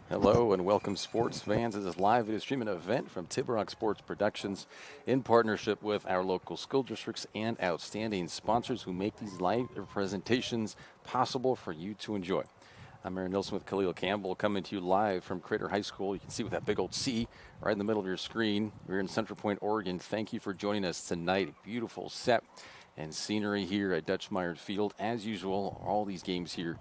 Hello and welcome, sports fans. This is live video streaming event from Table Rock Sports Productions in partnership with our local school districts and outstanding sponsors who make these live presentations possible for you to enjoy. I'm Aaron Nilsson with Khalil Campbell coming to you live from Crater High School. You can see with that big old C right in the middle of your screen. We're in Central Point, Oregon. Thank you for joining us tonight. Beautiful set and scenery here at Dutch Myers Field. As usual, all these games here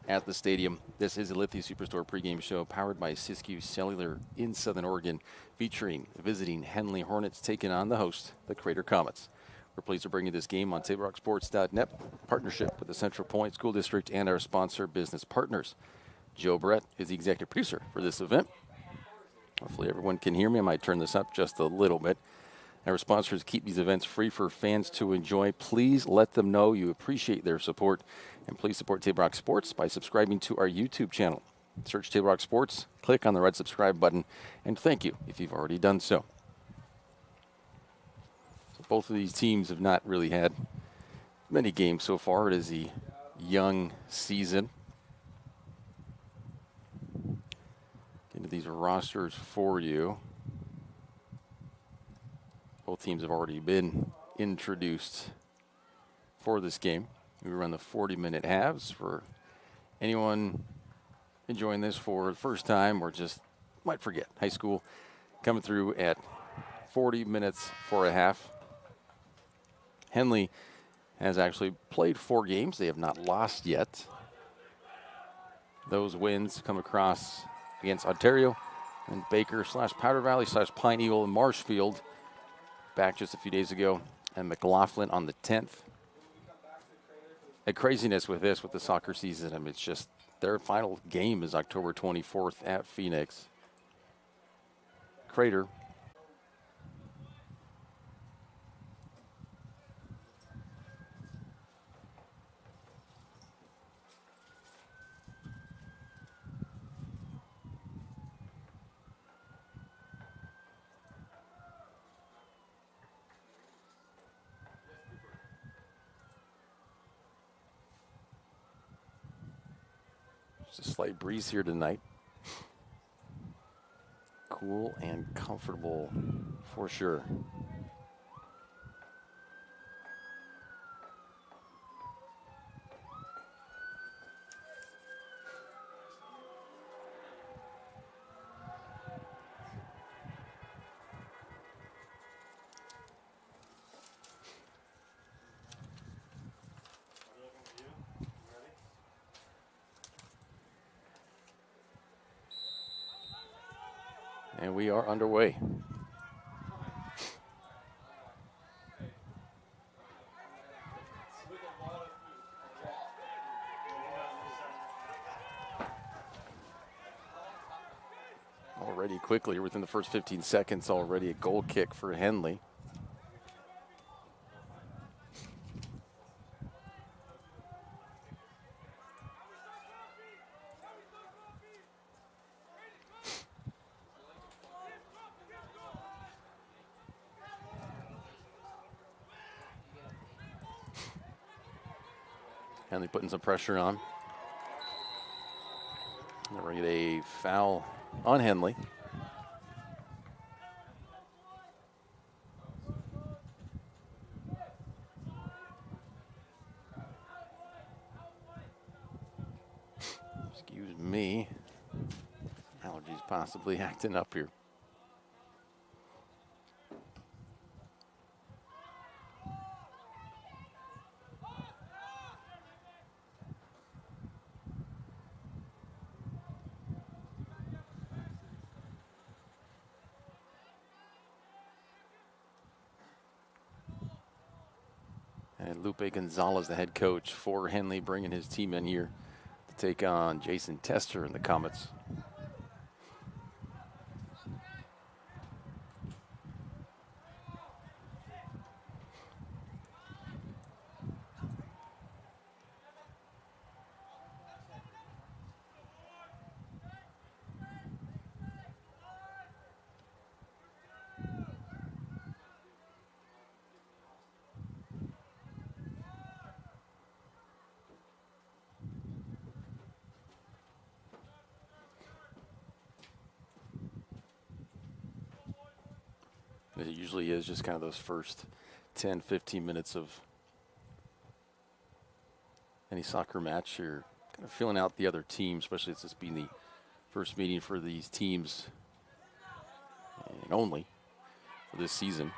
at the stadium. This is the Lithia Superstore pregame show powered by Siskiyou Cellular in Southern Oregon, featuring visiting Henley Hornets taking on the host, the Crater Comets. We're pleased to bring you this game on TableRockSports.net, partnership with the Central Point School District and our sponsor business partners. Joe Brett is the executive producer for this event. Hopefully everyone can hear me. I might turn this up just a little bit. Our sponsors keep these events free for fans to enjoy. Please let them know you appreciate their support. And please support Table Rock Sports by subscribing to our YouTube channel. Search Table Rock Sports, click on the red subscribe button, and thank you if you've already done so. Both of these teams have not really had many games so far. It is a young season. Into these rosters for you. Both teams have already been introduced for this game. We run the 40-minute halves for anyone enjoying this for the first time or just might forget. High school coming through at 40 minutes for a half. Henley has actually played 4 games. They have not lost yet. Those wins come across against Ontario and Baker / Powder Valley / Pine Eagle and Marshfield back just a few days ago, and McLaughlin on the 10th. A craziness with this, with the soccer season. I mean, it's just their final game is October 24th at Phoenix. Crater. Just a slight breeze here tonight. Cool and comfortable for sure. And we are underway. Already quickly, within the first 15 seconds, already a goal kick for Henley. Henley putting some pressure on. We're going to get a foul on Henley. Excuse me. Allergies possibly acting up here. And Lupe Gonzalez, the head coach for Henley, bringing his team in here to take on Jason Tester and the Comets. It usually is just kind of those first 10, 15 minutes of any soccer match. You're kind of feeling out the other team, especially as this being the first meeting for these teams and only for this season.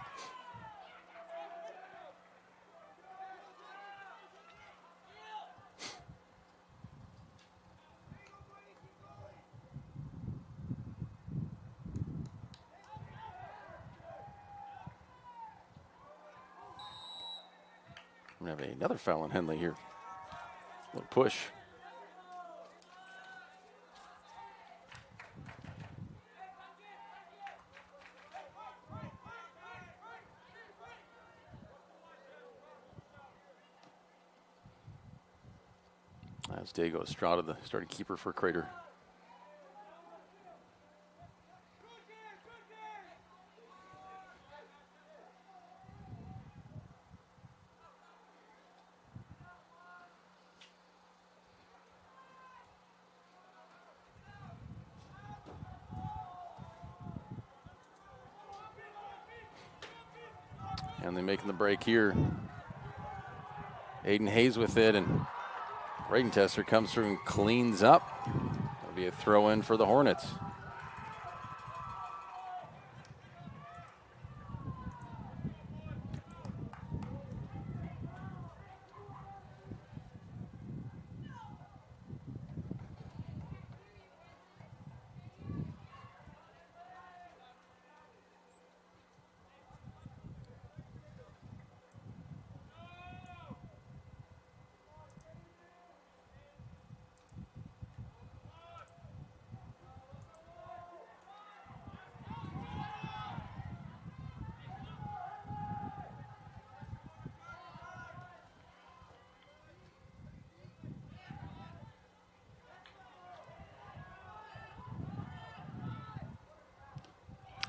We have another foul on Henley here. A little push. As Diego Estrada, the starting keeper for Crater. And they're making the break here. Aiden Hayes with it, and Braden Tester comes through and cleans up. That'll be a throw in for the Hornets.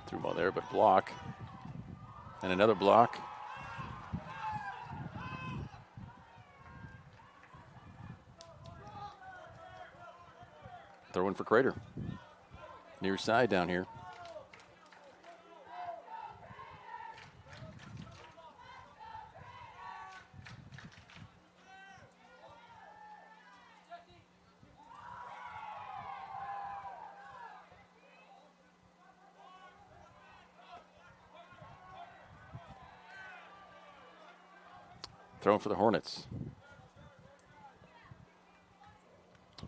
Through ball there, but block. And another block. Throw in for Crater. Near side down here. Throwing for the Hornets.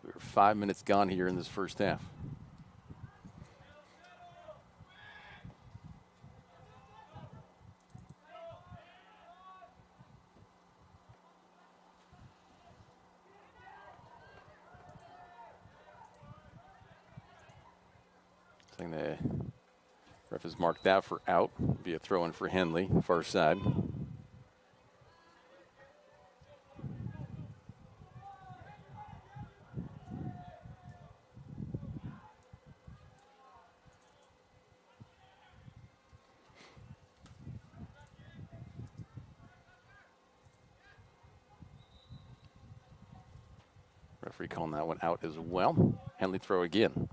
We're 5 minutes gone here in this first half. I think the ref has marked that for out. Be a throw in for Henley, far side. Referee calling that one out as well. Henley throw again.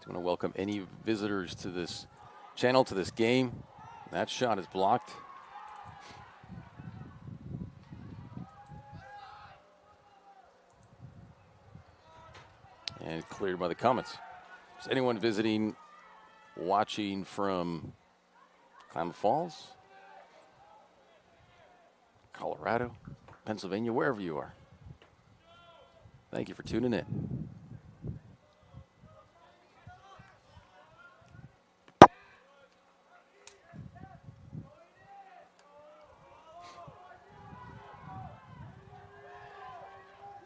I want to welcome any visitors to this channel, to this game. That shot is blocked. And cleared by the Comets. Is anyone visiting, watching from Klamath Falls, Colorado, Pennsylvania, wherever you are? Thank you for tuning in.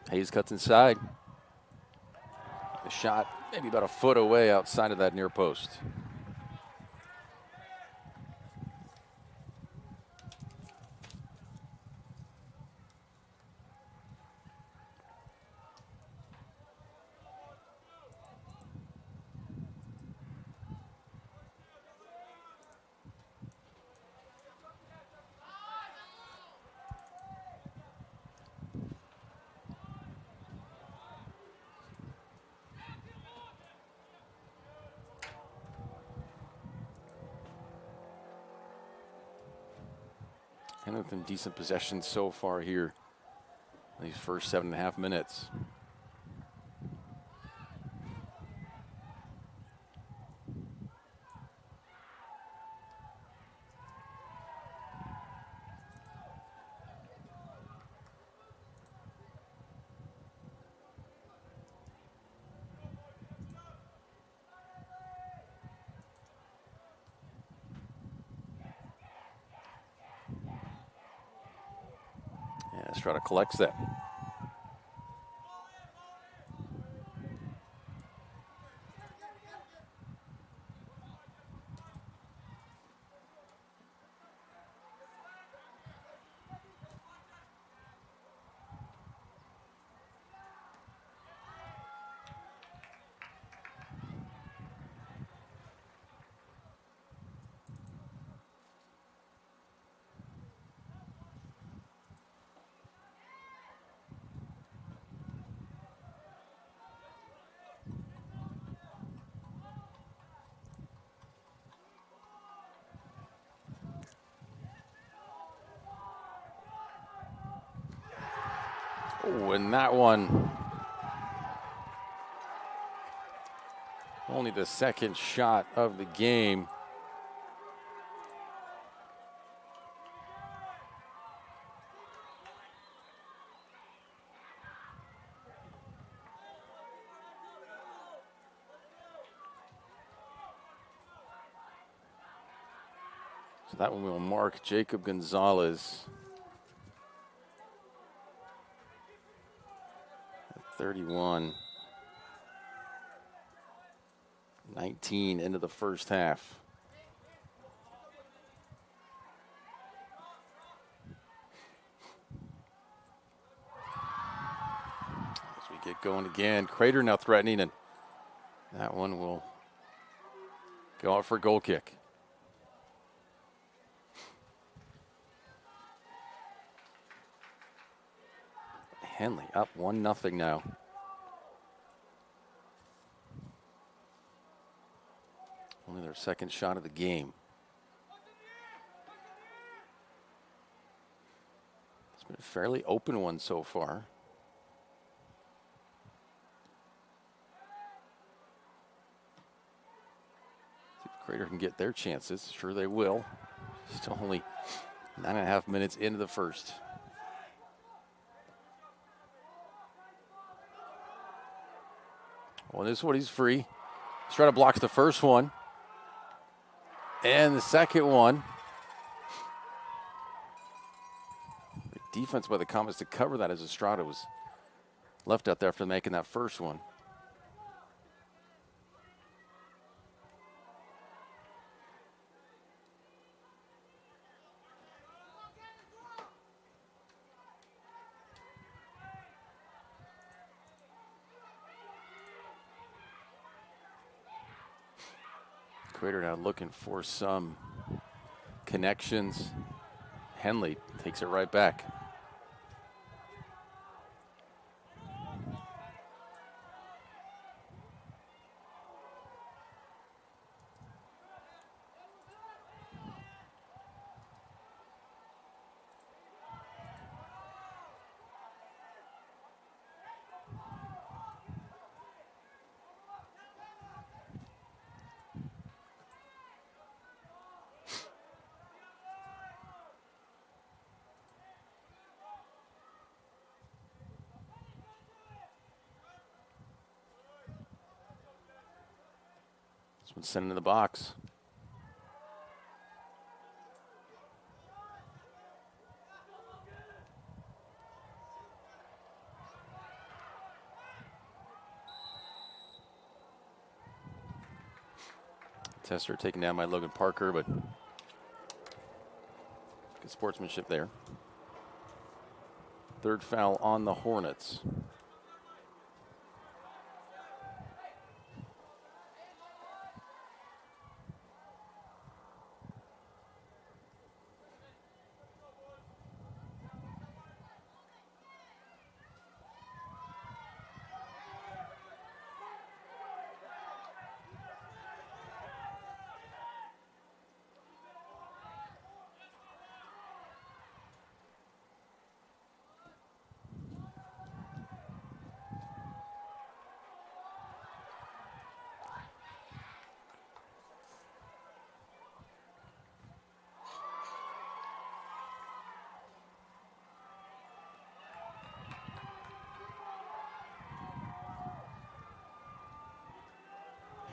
Hayes cuts inside. The shot maybe about a foot away outside of that near post. And with them decent possession so far here, these first 7.5 minutes. Yeah, Estrada collects that. Oh, and that one, only the second shot of the game. So that one will mark Jacob Gonzalez. 31. 19 into the first half. As we get going again, Crater now threatening, and that one will go out for a goal kick. Henley up 1-0 now. Only their second shot of the game. It's been a fairly open one so far. See if Crater can get their chances. Sure they will. Still only 9.5 minutes into the first. Well, this is what he's free. Estrada blocks the first one. And the second one. Defense by the Comets to cover that as Estrada was left out there after making that first one. Crater now looking for some connections. Henley takes it right back. This one's sent into the box. Tester taken down by Logan Parker, but good sportsmanship there. Third foul on the Hornets.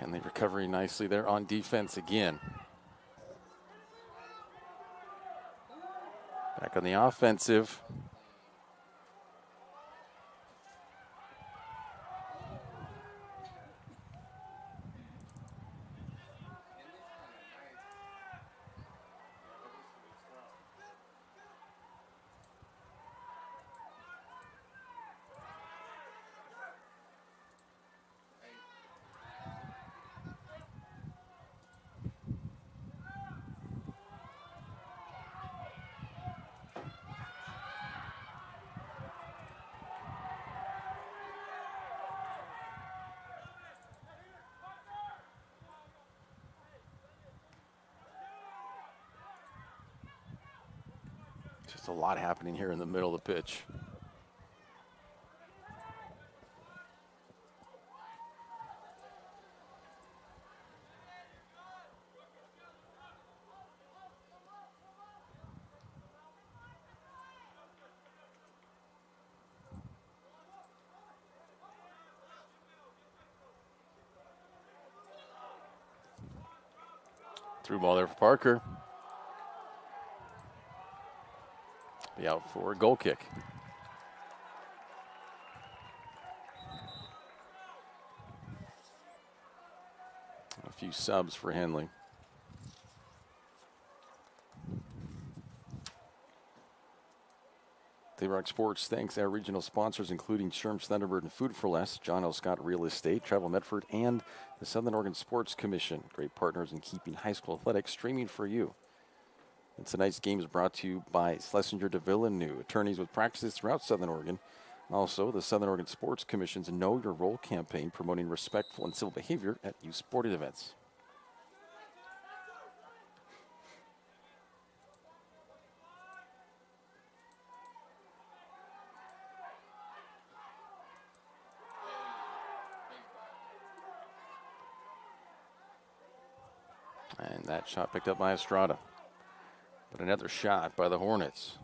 Henley recovering nicely there on defense again. Back on the offensive. Just a lot happening here in the middle of the pitch. Through ball there for Parker. Be out for a goal kick. A few subs for Henley. Table Rock Sports thanks our regional sponsors, including Sherm's Thunderbird and Food for Less, John L. Scott Real Estate, Travel Medford, and the Southern Oregon Sports Commission. Great partners in keeping high school athletics streaming for you. And tonight's game is brought to you by Schlesinger de Villeneuve, attorneys with practices throughout Southern Oregon. Also, the Southern Oregon Sports Commission's Know Your Role campaign, promoting respectful and civil behavior at youth sporting events. And that shot picked up by Estrada. But another shot by the Hornets.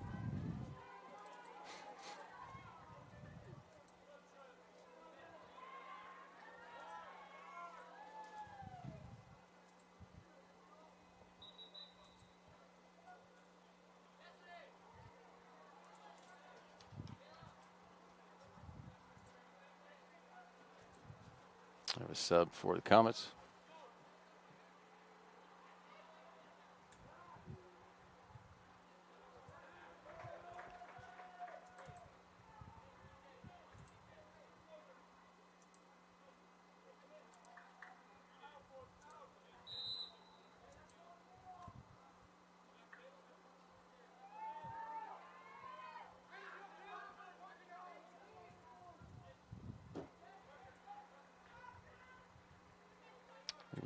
I have a sub for the Comets.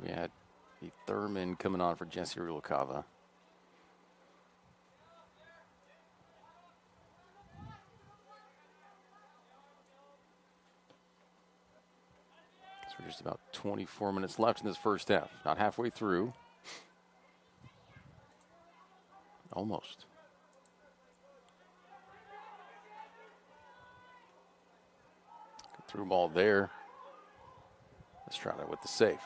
We had the Thurman coming on for Jesse Rulicava. So we're just about 24 minutes left in this first half. Not halfway through. Almost. Through ball there. Estrada with the save.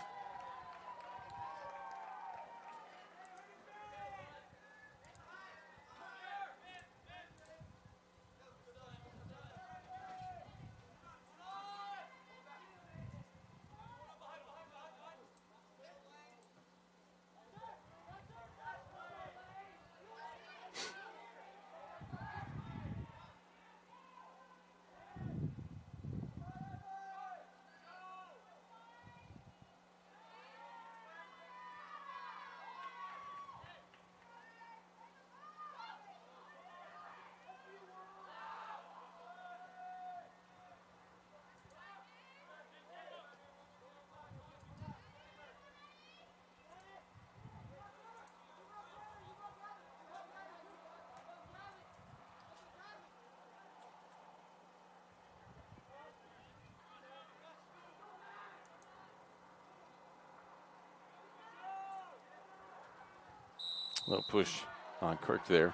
A little push on Kirk there.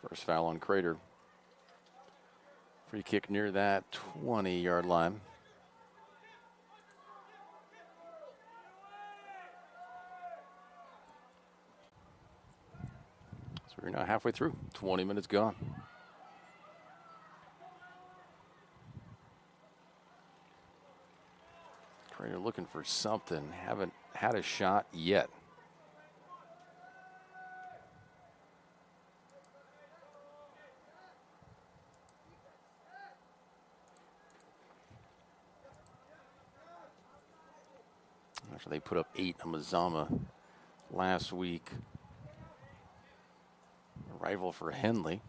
First foul on Crater. Free kick near that 20-yard line. So we're now halfway through. 20 minutes gone. Crater looking for something. Haven't had a shot yet. After they put up 8 on Mazama last week. A rival for Henley.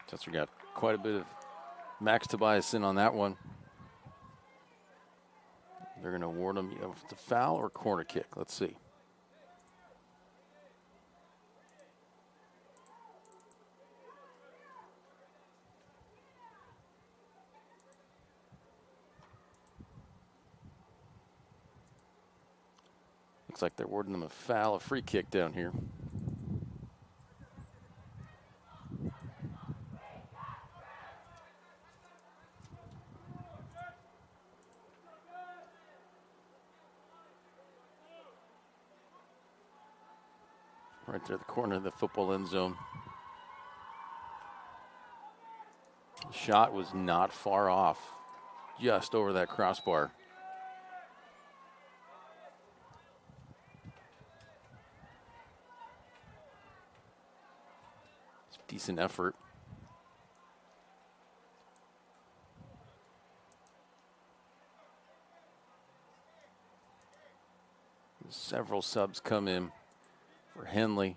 Chester got quite a bit of Max Tobias in on that one. They're going to award him the foul or corner kick. Let's see. Looks like they're awarding them a foul, a free kick down here. Right there at the corner of the football end zone. The shot was not far off, just over that crossbar. It's a decent effort. Several subs come in for Henley.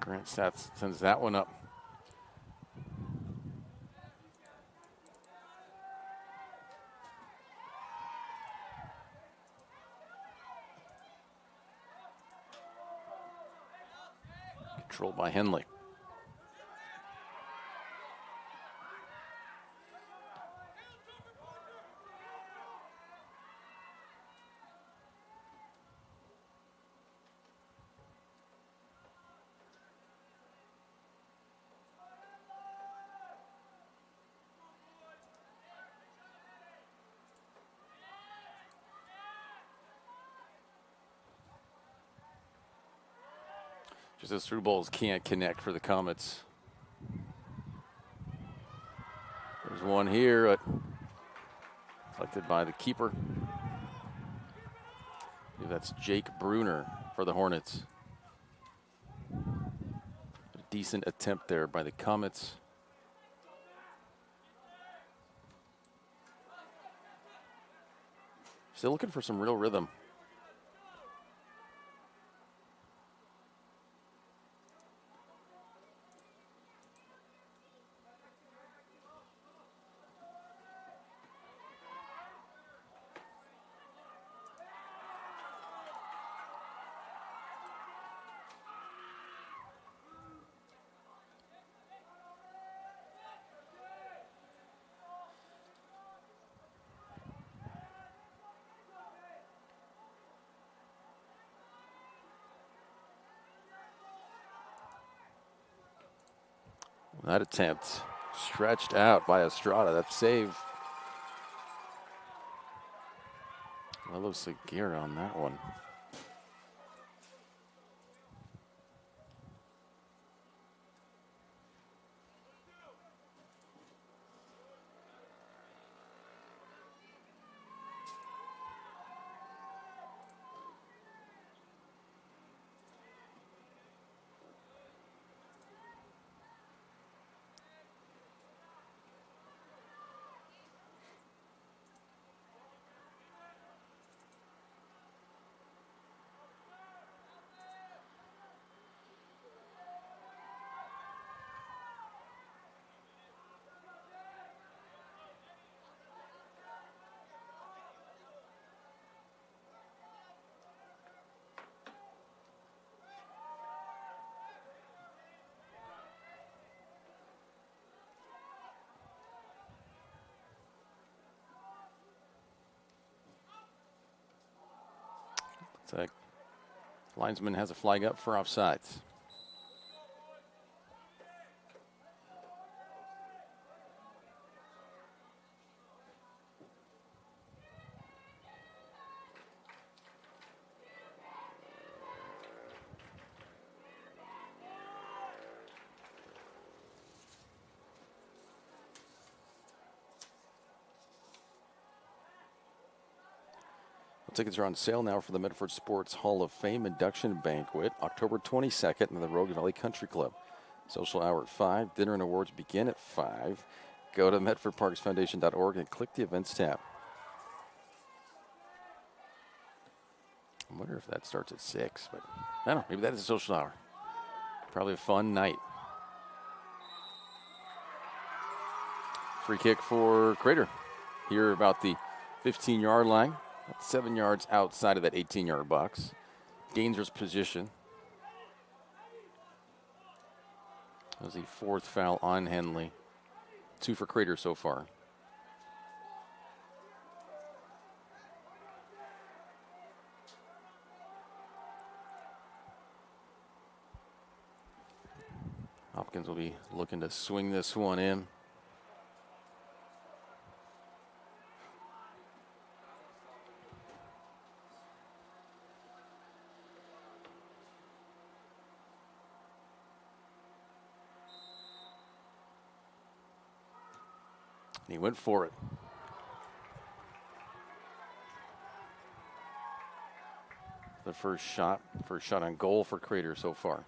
Grant sends that one up. Controlled by Henley. Just as through balls can't connect for the Comets. There's one here, collected by the keeper. I believe that's Jake Bruner for the Hornets. A decent attempt there by the Comets. Still looking for some real rhythm. That attempt stretched out by Estrada. That save That looks like gear on that one. The linesman has a flag up for offsides. Tickets are on sale now for the Medford Sports Hall of Fame induction banquet, October 22nd in the Rogue Valley Country Club. Social hour at 5. Dinner and awards begin at 5. Go to MedfordParksFoundation.org and click the events tab. I wonder if that starts at 6, but I don't know. Maybe that is a social hour. Probably a fun night. Free kick for Crater. Here about the 15-yard line. 7 yards outside of that 18-yard box. Dangerous position. That was the 4th foul on Henley. 2 for Crater so far. Hopkins will be looking to swing this one in. He went for it. The first shot on goal for Crater so far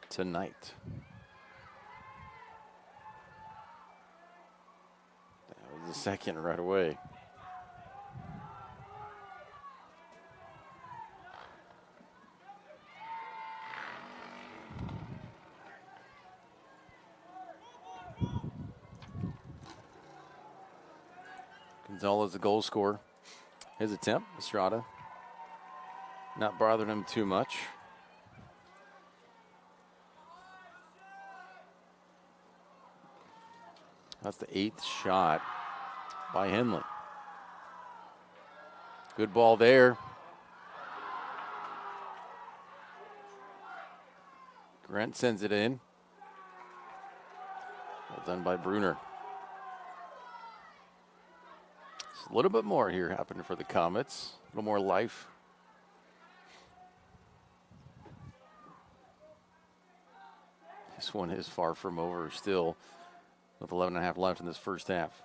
tonight. That was the second right away. Gonzalez, the goal scorer. His attempt, Estrada, not bothering him too much. That's the 8th shot by Henley. Good ball there. Grant sends it in. Well done by Bruner. A little bit more here happening for the Comets. A little more life. This one is far from over still with 11.5 left in this first half.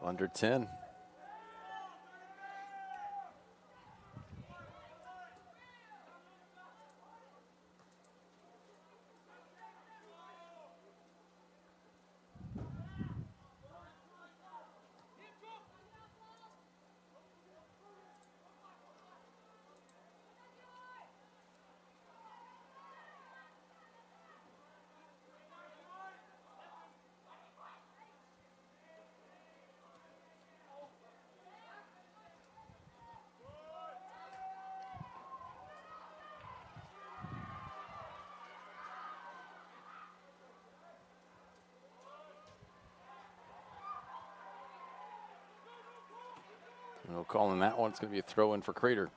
Under 10. No call on that one. It's going to be a throw in for Crater.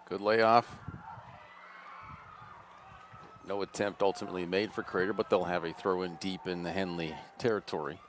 Good layoff. No attempt ultimately made for Crater, but they'll have a throw in deep in the Henley territory.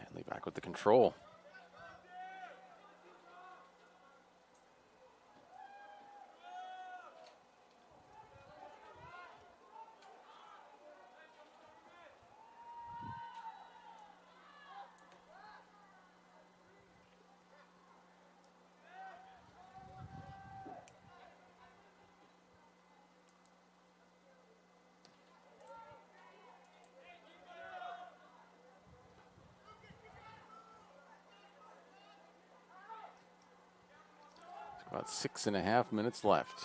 Henley back with the control. About 6.5 minutes left.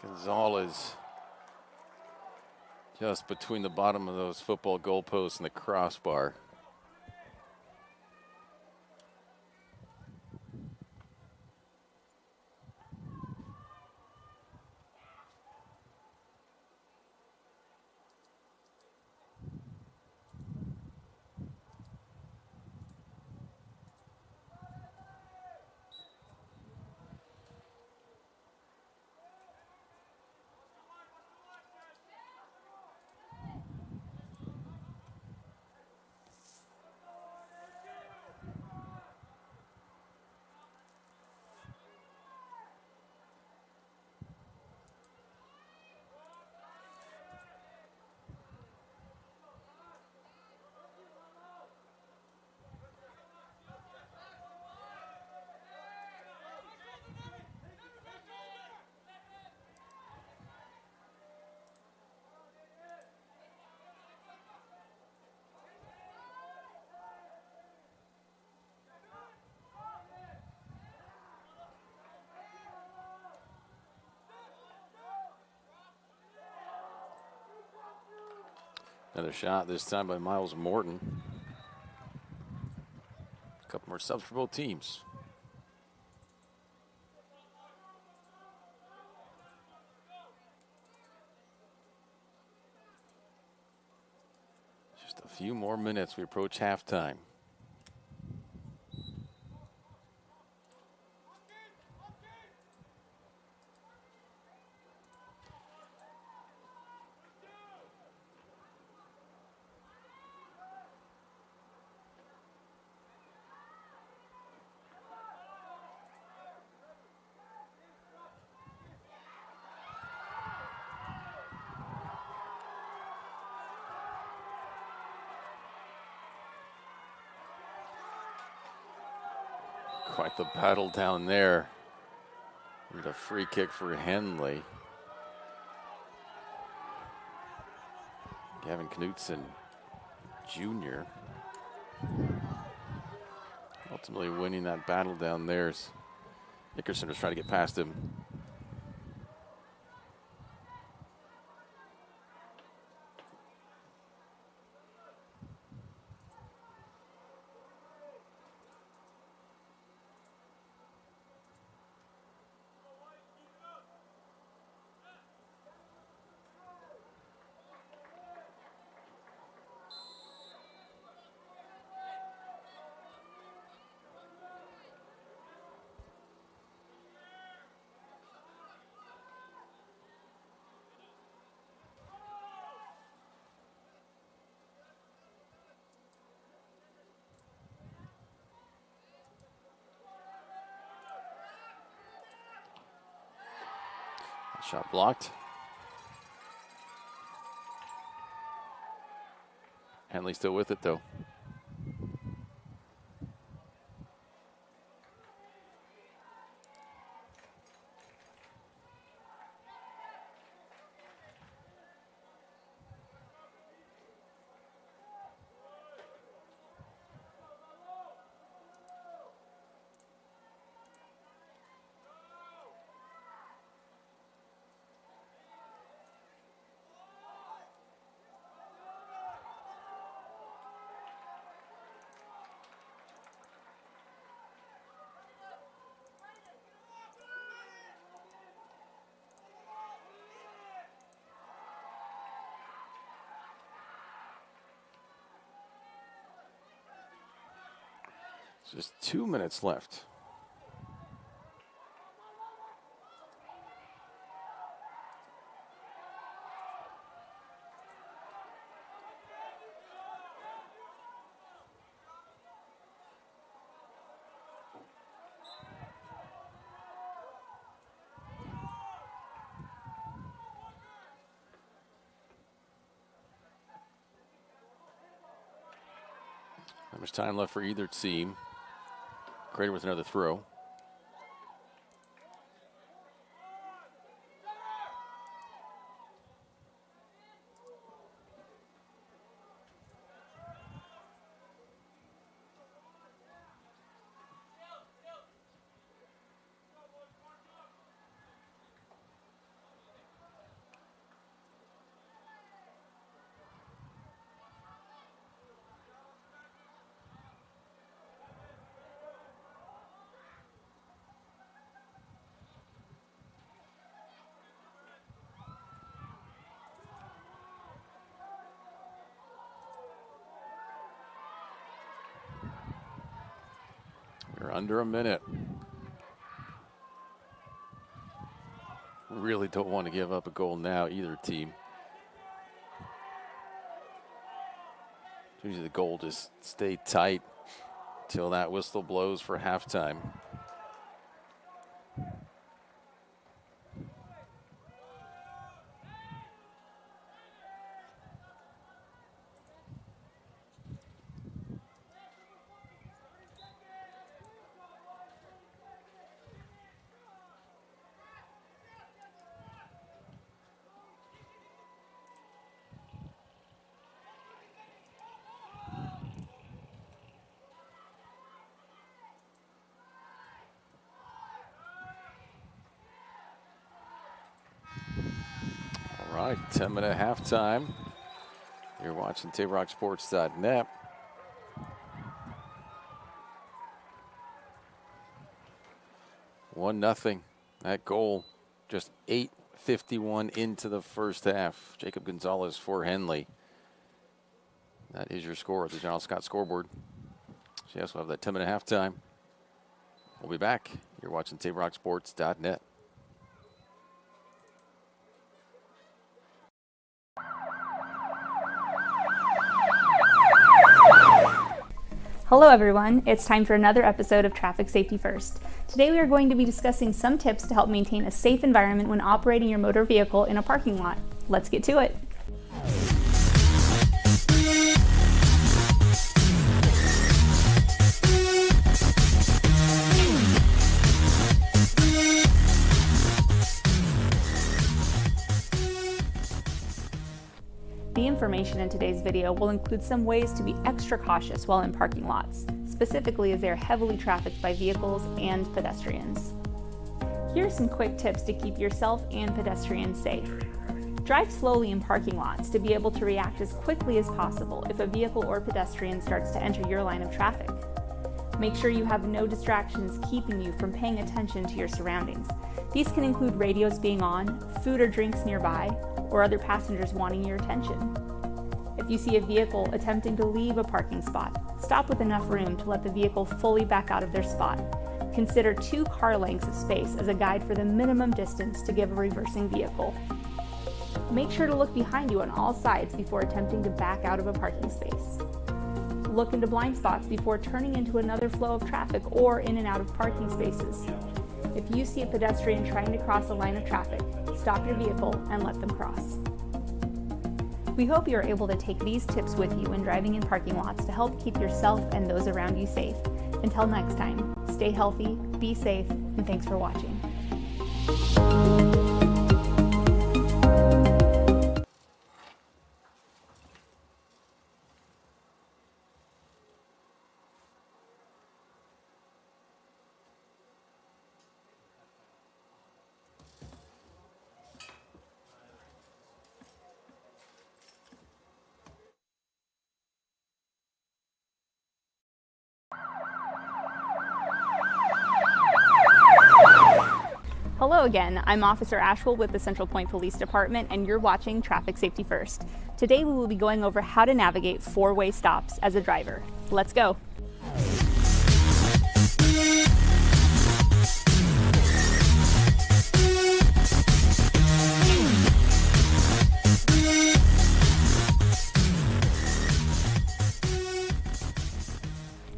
Gonzalez just between the bottom of those football goalposts and the crossbar. Another shot, this time by Miles Morton. A couple more subs for both teams. few more minutes. We approach halftime. Quite the battle down there. And a free kick for Henley. Gavin Knutson Jr. ultimately winning that battle down there. Nickerson was trying to get past him. Shot blocked. Henley still with it, though. Just 2 minutes left. Not much time left for either team. Crater with another throw. We're under a minute. Really don't want to give up a goal now, either team. Usually the goal just stay tight till that whistle blows for halftime. All right, 10-minute halftime. You're watching TapeRockSports.net. 1-0. That goal just 8:51 into the first half. Jacob Gonzalez for Henley. That is your score, the General Scott scoreboard. So yes, we'll have that 10-minute halftime. We'll be back. You're watching TableRockSports.net. Hello everyone, it's time for another episode of Traffic Safety First. Today we are going to be discussing some tips to help maintain a safe environment when operating your motor vehicle in a parking lot. Let's get to it. The information in today's video will include some ways to be extra cautious while in parking lots, specifically as they are heavily trafficked by vehicles and pedestrians. Here are some quick tips to keep yourself and pedestrians safe. Drive slowly in parking lots to be able to react as quickly as possible if a vehicle or pedestrian starts to enter your line of traffic. Make sure you have no distractions keeping you from paying attention to your surroundings. These can include radios being on, food or drinks nearby, or other passengers wanting your attention. If you see a vehicle attempting to leave a parking spot, stop with enough room to let the vehicle fully back out of their spot. Consider 2 car lengths of space as a guide for the minimum distance to give a reversing vehicle. Make sure to look behind you on all sides before attempting to back out of a parking space. Look into blind spots before turning into another flow of traffic or in and out of parking spaces. If you see a pedestrian trying to cross a line of traffic, stop your vehicle and let them cross. We hope you are able to take these tips with you when driving in parking lots to help keep yourself and those around you safe. Until next time, stay healthy, be safe, and thanks for watching. Hello again, I'm Officer Ashwell with the Central Point Police Department and you're watching Traffic Safety First. Today we will be going over how to navigate 4-way stops as a driver. Let's go.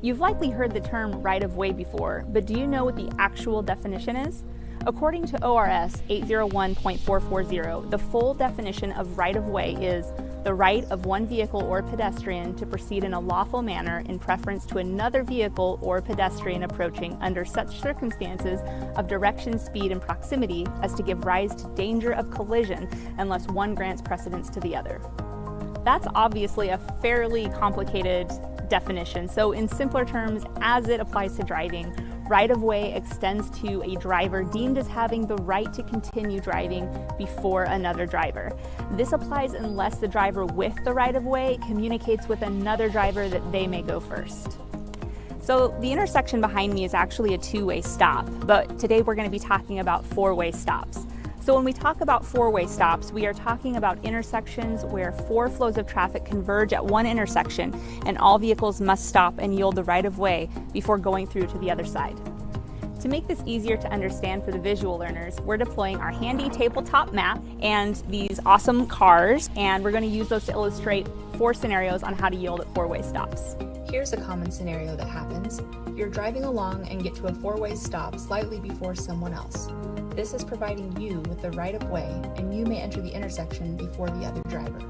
You've likely heard the term right-of-way before, but do you know what the actual definition is? According to ORS 801.440, the full definition of right-of-way is the right of one vehicle or pedestrian to proceed in a lawful manner in preference to another vehicle or pedestrian approaching under such circumstances of direction, speed, and proximity as to give rise to danger of collision unless one grants precedence to the other. That's obviously a fairly complicated definition, so in simpler terms, as it applies to driving, right-of-way extends to a driver deemed as having the right to continue driving before another driver. This applies unless the driver with the right-of-way communicates with another driver that they may go first. So the intersection behind me is actually a 2-way stop, but today we're going to be talking about 4-way stops. So when we talk about 4-way stops, we are talking about intersections where 4 flows of traffic converge at one intersection and all vehicles must stop and yield the right-of-way before going through to the other side. To make this easier to understand for the visual learners, we're deploying our handy tabletop map and these awesome cars, and we're going to use those to illustrate 4 scenarios on how to yield at 4-way stops. Here's a common scenario that happens. You're driving along and get to a 4-way stop slightly before someone else. This is providing you with the right of way, and you may enter the intersection before the other driver.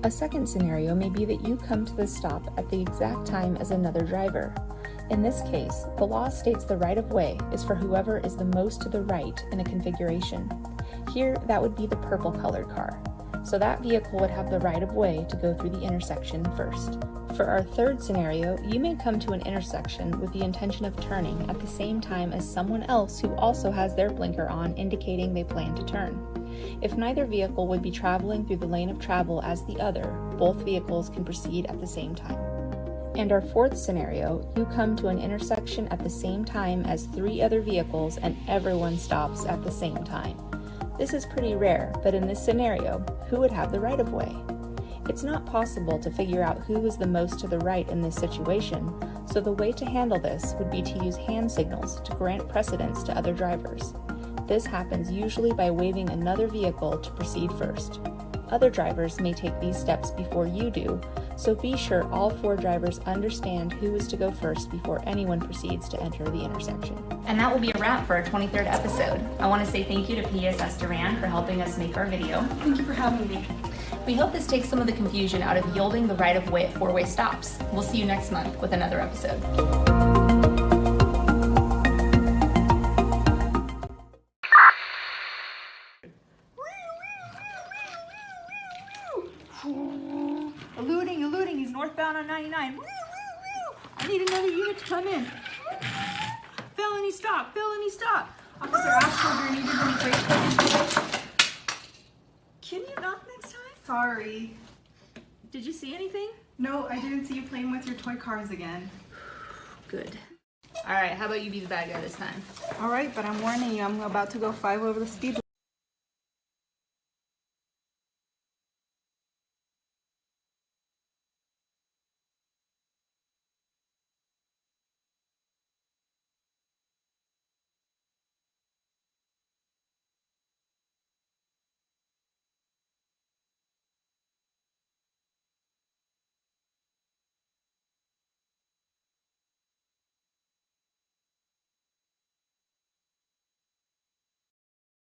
A second scenario may be that you come to the stop at the exact time as another driver. In this case, the law states the right of way is for whoever is the most to the right in a configuration. Here, that would be the purple colored car. So that vehicle would have the right of way to go through the intersection first. For our third scenario, you may come to an intersection with the intention of turning at the same time as someone else who also has their blinker on, indicating they plan to turn. If neither vehicle would be traveling through the lane of travel as the other, both vehicles can proceed at the same time. And our fourth scenario, you come to an intersection at the same time as 3 other vehicles and everyone stops at the same time. This is pretty rare, but in this scenario, who would have the right of way? It's not possible to figure out who is the most to the right in this situation, so the way to handle this would be to use hand signals to grant precedence to other drivers. This happens usually by waving another vehicle to proceed first. Other drivers may take these steps before you do, so be sure all 4 drivers understand who is to go first before anyone proceeds to enter the intersection. And that will be a wrap for our 23rd episode. I want to say thank you to PSS Duran for helping us make our video. Thank you for having me. We hope this takes some of the confusion out of yielding the right-of-way at 4-way stops. We'll see you next month with another episode. Eluding, he's northbound on 99. I need another unit to come in. Felony stop. Officer Ashford, needed any brake. Can you knock next time? Sorry. Did you see anything? No, I didn't see you playing with your toy cars again. Good. All right, how about you be the bad guy this time? All right, but I'm warning you, I'm about to go 5 over the speed limit.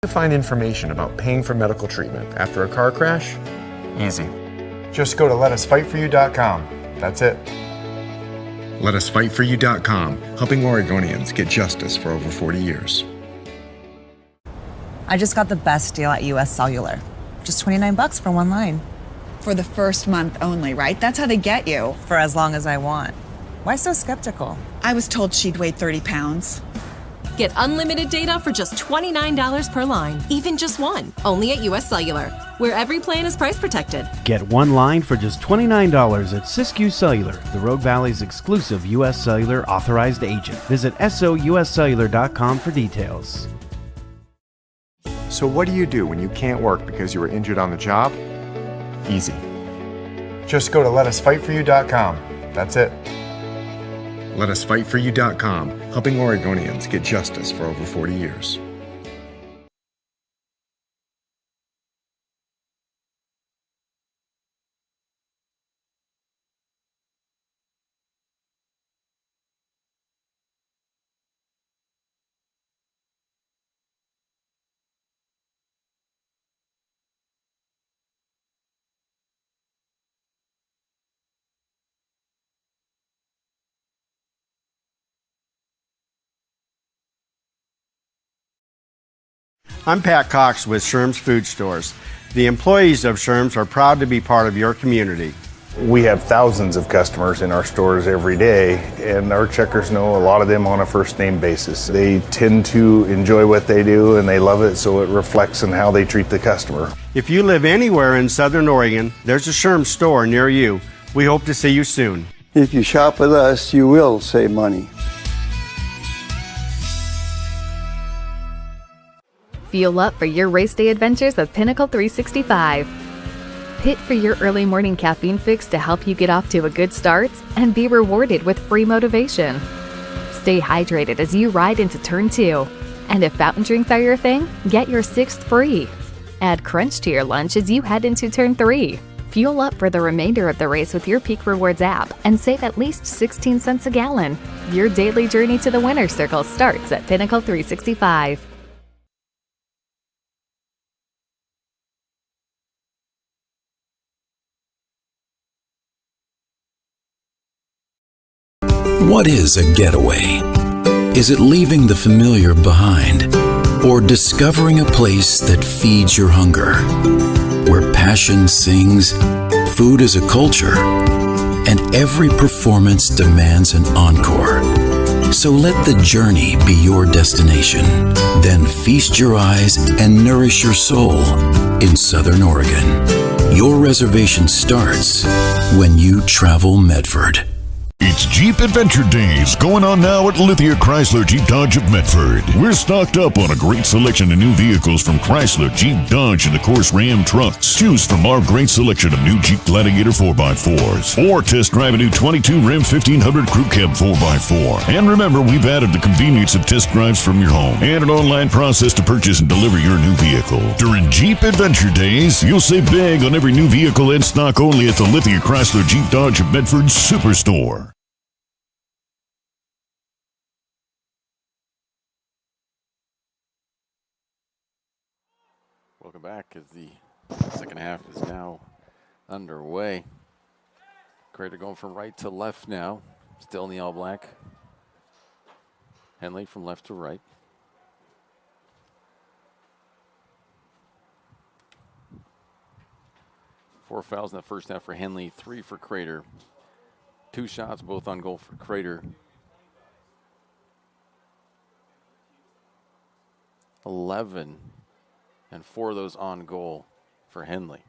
To find information about paying for medical treatment after a car crash? Easy. Just go to letusfightforyou.com. That's it. Letusfightforyou.com, helping Oregonians get justice for over 40 years. I just got the best deal at US Cellular. Just $29 for one line. For the first month only, right? That's how they get you. For as long as I want. Why so skeptical? I was told she'd weigh 30 pounds. Get unlimited data for just $29 per line, even just one. Only at US Cellular, where every plan is price protected. Get one line for just $29 at Siskiyou Cellular, the Rogue Valley's exclusive US Cellular authorized agent. Visit souscellular.com for details. So what do you do when you can't work because you were injured on the job? Easy. Just go to letusfightforyou.com. That's it. Letusfightforyou.com, helping Oregonians get justice for over 40 years. I'm Pat Cox with Sherm's Food Stores. The employees of Sherm's are proud to be part of your community. We have thousands of customers in our stores every day, and our checkers know a lot of them on a first name basis. They tend to enjoy what they do and they love it, so it reflects in how they treat the customer. If you live anywhere in Southern Oregon, there's a Sherm's store near you. We hope to see you soon. If you shop with us, you will save money. Fuel up for your race day adventures with Pinnacle 365. Pit for your early morning caffeine fix to help you get off to a good start and be rewarded with free motivation. Stay hydrated as you ride into Turn 2. And if fountain drinks are your thing, get your 6th free. Add Crunch to your lunch as you head into Turn 3. Fuel up for the remainder of the race with your Peak Rewards app and save at least 16 cents a gallon. Your daily journey to the winner's circle starts at Pinnacle 365. What is a getaway? Is it leaving the familiar behind, or discovering a place that feeds your hunger, where passion sings, food is a culture, and every performance demands an encore? So let the journey be your destination. Then feast your eyes and nourish your soul in Southern Oregon. Your reservation starts when you travel Medford. It's Jeep Adventure Days going on now at Lithia Chrysler Jeep Dodge of Medford. We're stocked up on a great selection of new vehicles from Chrysler, Jeep, Dodge, and of course Ram trucks. Choose from our great selection of new Jeep Gladiator 4x4s or test drive a new 22 Ram 1500 Crew Cab 4x4. And remember, we've added the convenience of test drives from your home and an online process to purchase and deliver your new vehicle. During Jeep Adventure Days, you'll save big on every new vehicle in stock only at the Lithia Chrysler Jeep Dodge of Medford Superstore. Welcome back as the second half is now underway. Crater going from right to left now. Still in the all black. Henley from left to right. Four fouls in the first half for Henley, 3 for Crater. 2 shots, both on goal for Crater. 11, and 4 of those on goal for Henley.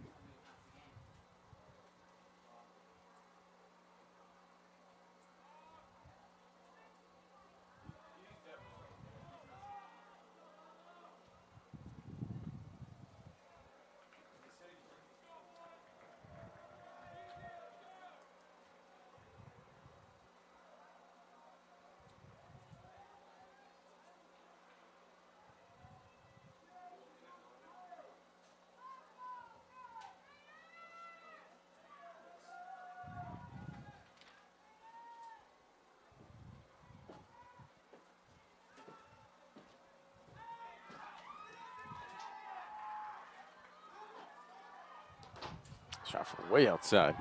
Shot from way outside.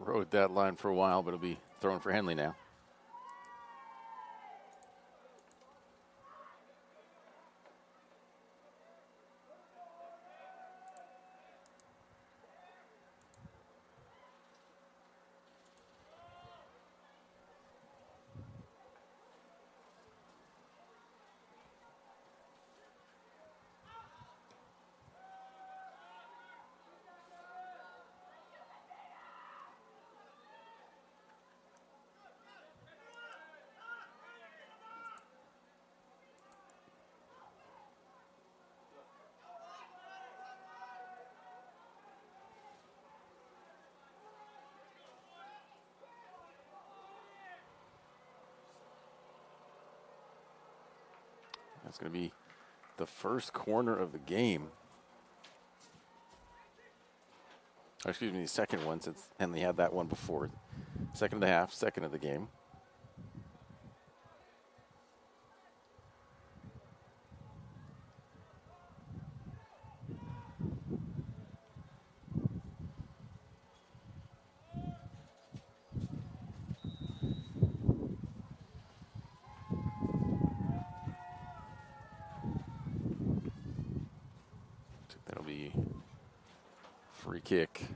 Rode that line for a while, but it'll be thrown for Henley now. That's going to be the first corner of the game. Or excuse me, the second one, since Henley had that one before. Second of the half, second of the game. That'll be free kick.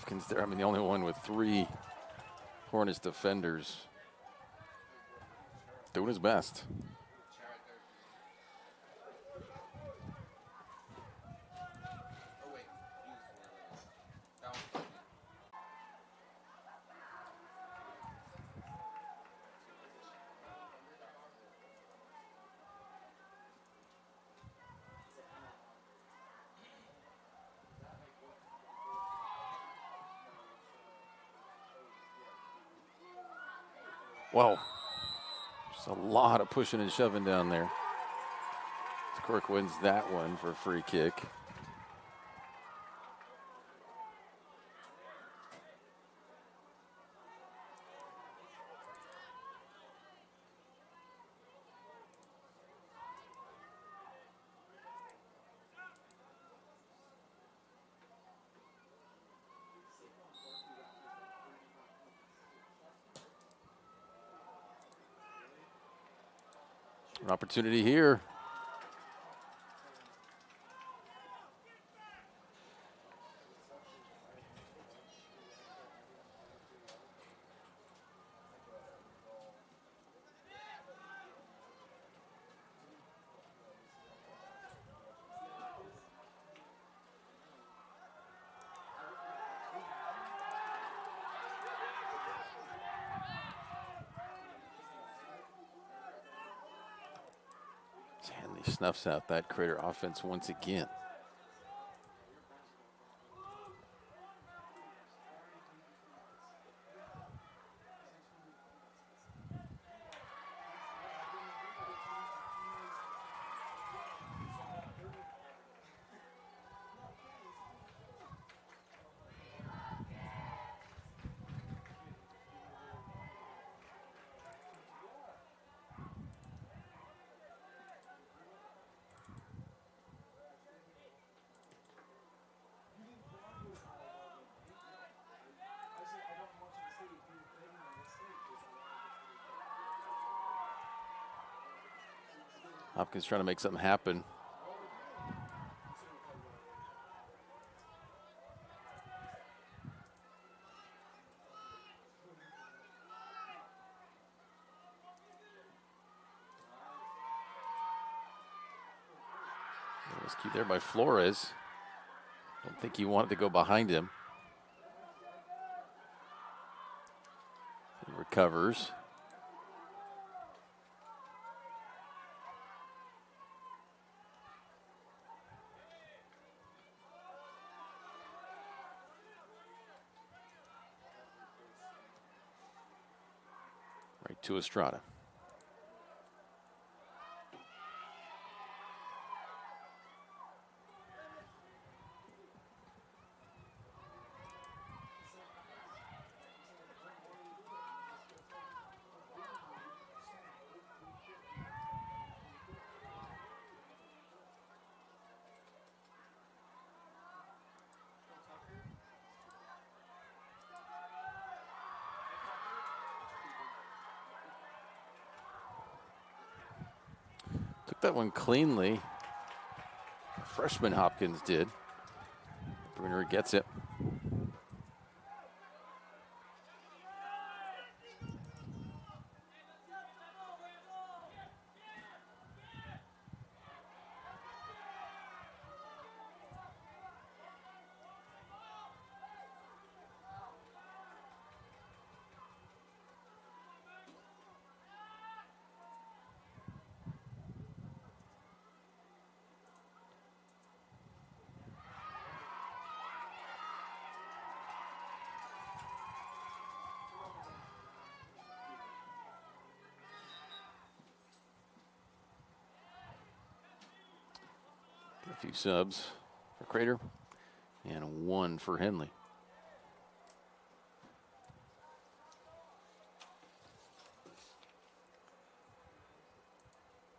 Hopkins there. I mean, the only one with 3 Hornets defenders doing his best. Whoa. Just a lot of pushing and shoving down there. Cork wins that one for a free kick. An opportunity here. Henley snuffs out that Crater offense once again. Hopkins trying to make something happen. Rescue there by Flores. Don't think he wanted to go behind him. He recovers. Right to Estrada. Took that one cleanly. Freshman Hopkins did. Bruner gets it. A few subs for Crater and 1 for Henley.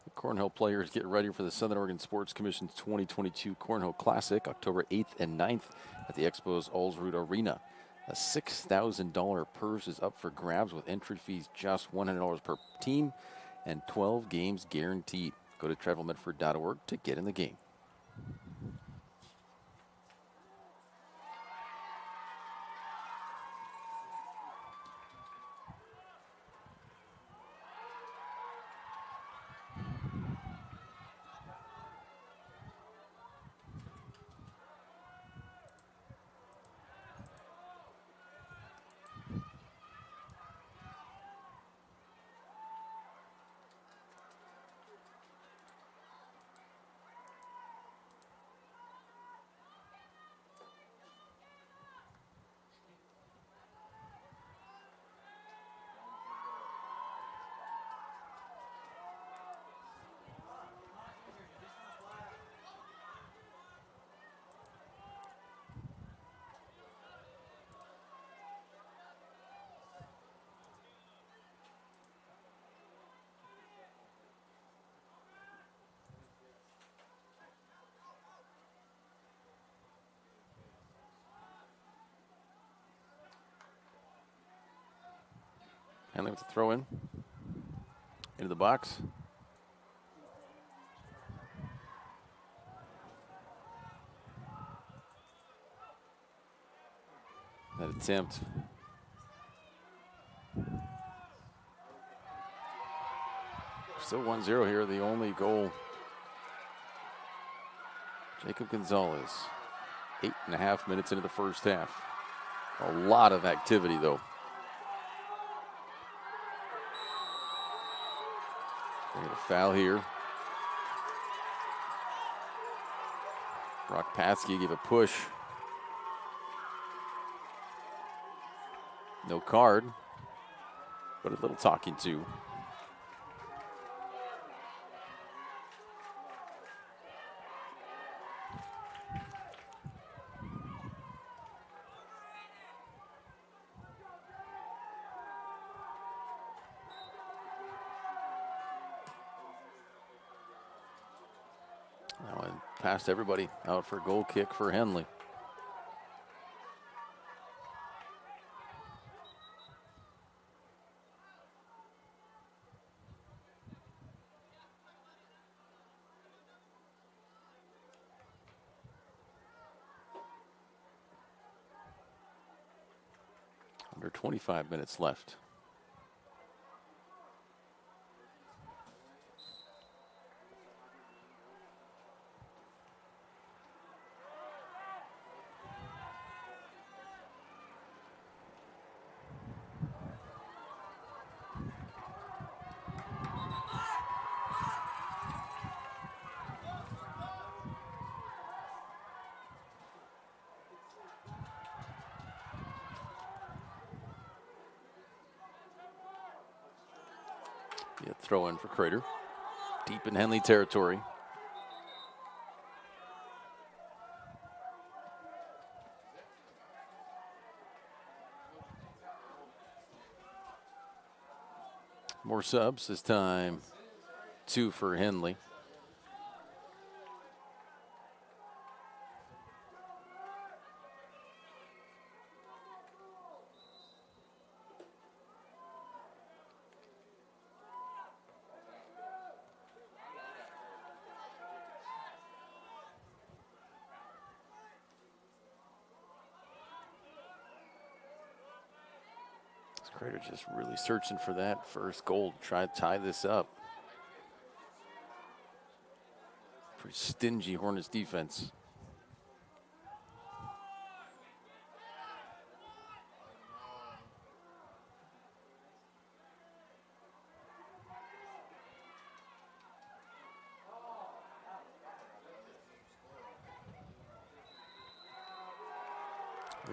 The Cornhole players get ready for the Southern Oregon Sports Commission's 2022 Cornhole Classic, October 8th and 9th at the Expo's Allsroot Arena. A $6,000 purse is up for grabs with entry fees just $100 per team and 12 games guaranteed. Go to travelmedford.org to get in the game. Henley with the throw in. Into the box. That attempt. Still 1-0 here, the only goal. Jacob Gonzalez, 8.5 minutes into the first half. A lot of activity, though. They get a foul here. Brock Patsky gave a push. No card, but a little talking to. That one past everybody, out for a goal kick for Henley. Under 25 minutes left. Yeah, throw in for Crater. Deep in Henley territory. More subs this time. 2 for Henley. Crater just really searching for that first goal to try to tie this up. Pretty stingy Hornets defense.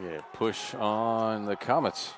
Yeah, push on the Comets.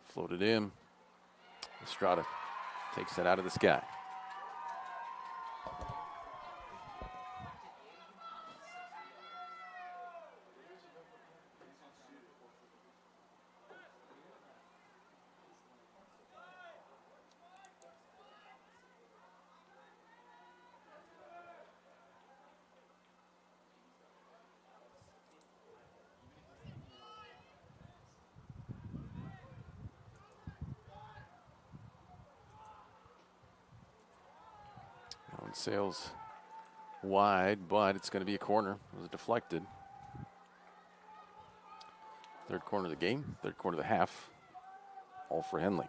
Floated in. Estrada takes it out of the sky. Sails wide, but it's going to be a corner. It was deflected. Third corner of the game, third corner of the half. All for Henley.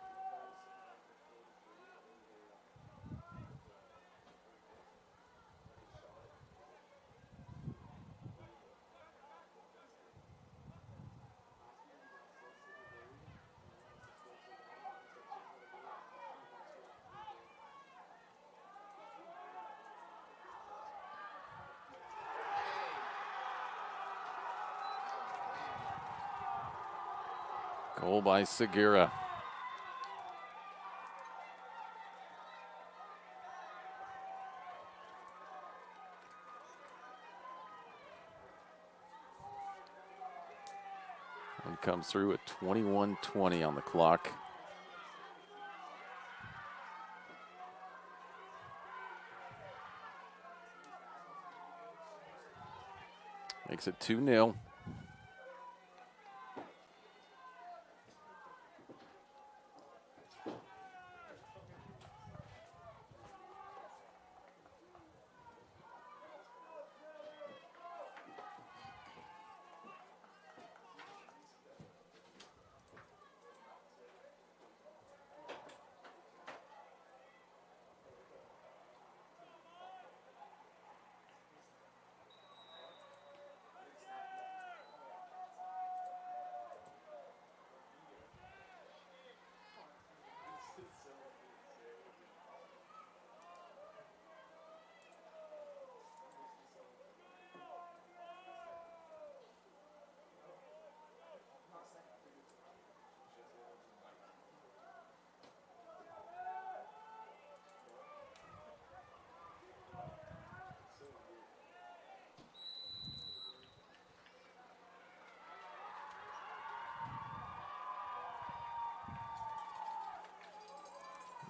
Goal by Segura. And comes through at 21:20 on the clock. Makes it 2-0.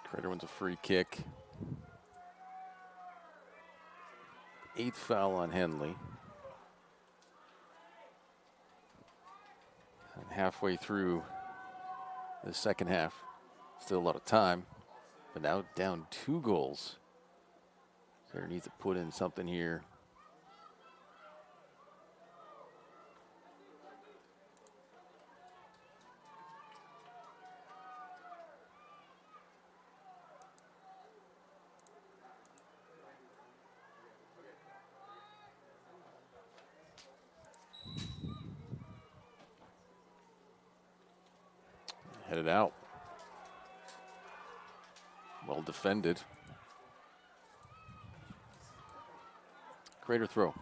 Crater wins a free kick. 8th foul on Henley. And halfway through the second half. Still a lot of time, but now down 2 goals. Crater needs to put in something here. Headed out. Well defended. Crater throw.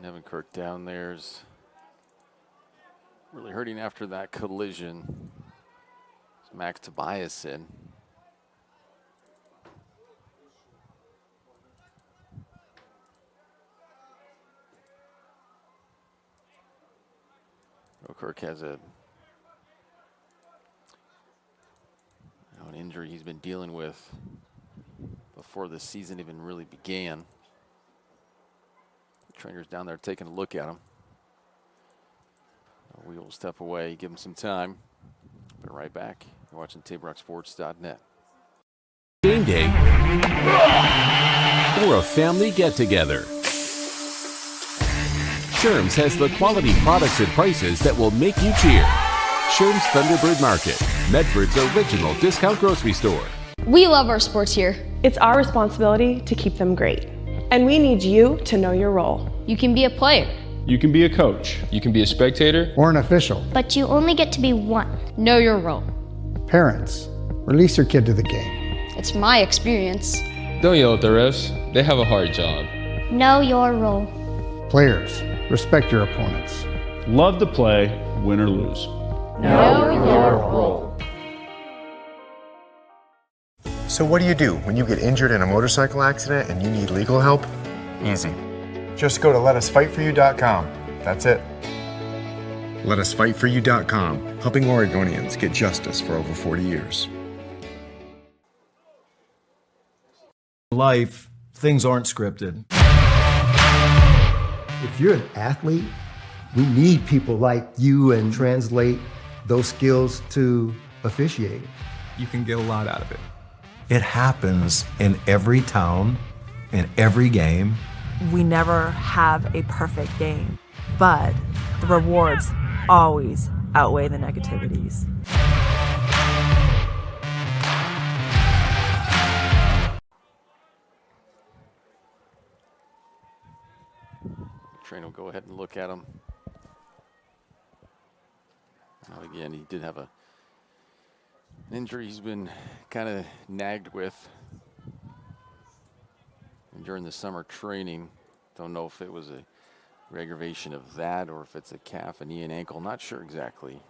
Nevin Kirk down there's really hurting after that collision. It's Max Tobias in. Kirk has an injury he's been dealing with before the season even really began. Trainer's down there taking a look at him. We will step away, give him some time. Be right back. You're watching TapeRockSports.net. Game day or a family get-together. Sherm's has the quality products and prices that will make you cheer. Sherm's Thunderbird Market, Medford's original discount grocery store. We love our sports here. It's our responsibility to keep them great. And we need you to know your role. You can be a player. You can be a coach. You can be a spectator. Or an official. But you only get to be one. Know your role. Parents, release your kid to the game. It's my experience. Don't yell at the refs. They have a hard job. Know your role. Players, respect your opponents. Love to play, win or lose. Know your role. So what do you do when you get injured in a motorcycle accident and you need legal help? Easy. Just go to letusfightforyou.com. That's it. Letusfightforyou.com, helping Oregonians get justice for over 40 years. Life, things aren't scripted. If you're an athlete, we need people like you and translate those skills to officiating. You can get a lot out of it. It happens in every town, in every game. We never have a perfect game, but the rewards always outweigh the negativities. Trainer will go ahead and look at him. Now again, he did have an injury he's been kind of nagged with during the summer training. Don't know if it was a re-aggravation of that or if it's a calf, a knee, and ankle. Not sure exactly.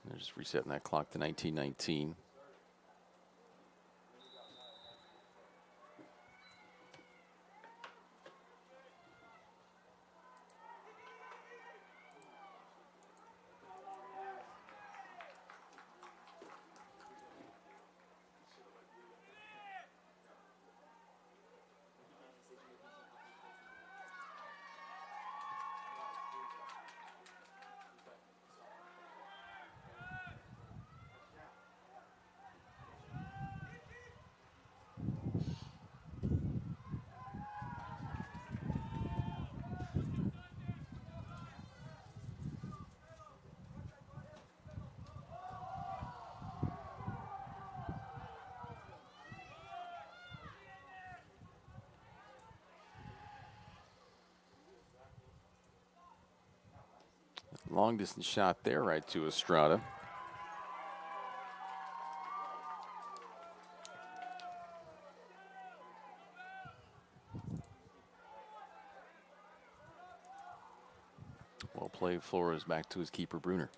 They're just resetting that clock to 1919. Long distance shot there, right to Estrada. Well played. Flores back to his keeper, Bruner.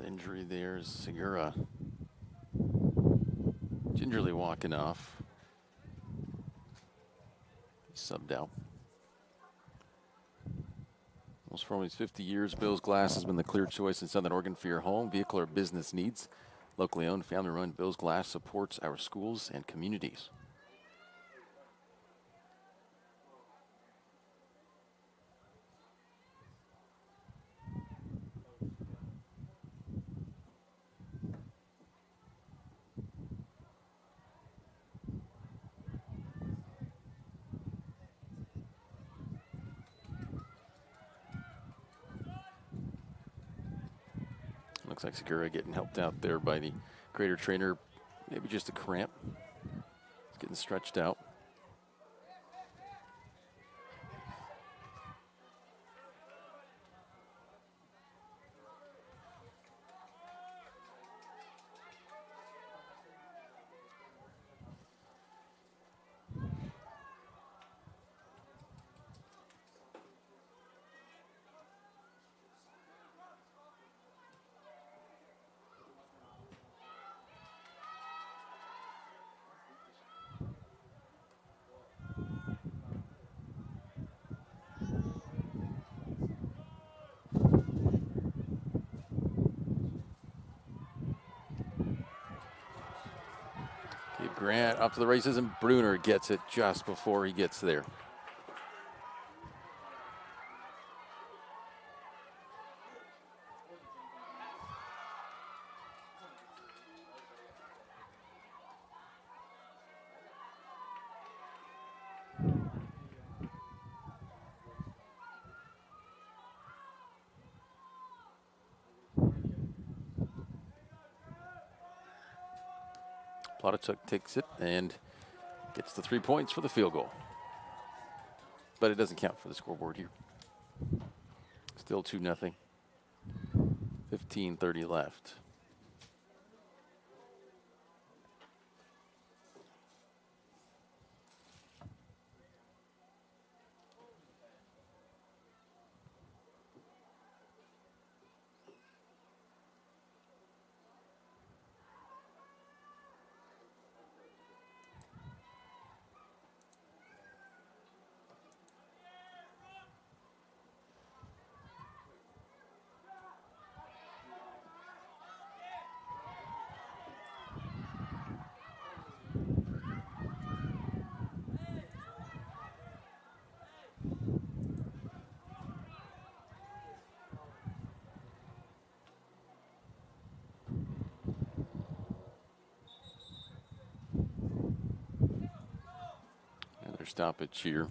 Injury there's Segura gingerly walking off. He's subbed out. Almost for almost 50 years, Bill's Glass has been the clear choice in Southern Oregon for your home, vehicle, or business needs. Locally owned, family-run, Bill's Glass supports our schools and communities. Looks like Segura getting helped out there by the Crater trainer. Maybe just a cramp. It's getting stretched out. Grant up to the races, and Bruner gets it just before he gets there. Plotachuk takes it and gets the 3 points for the field goal. But it doesn't count for the scoreboard here. Still 2-0. 15:30 left. Another stoppage here.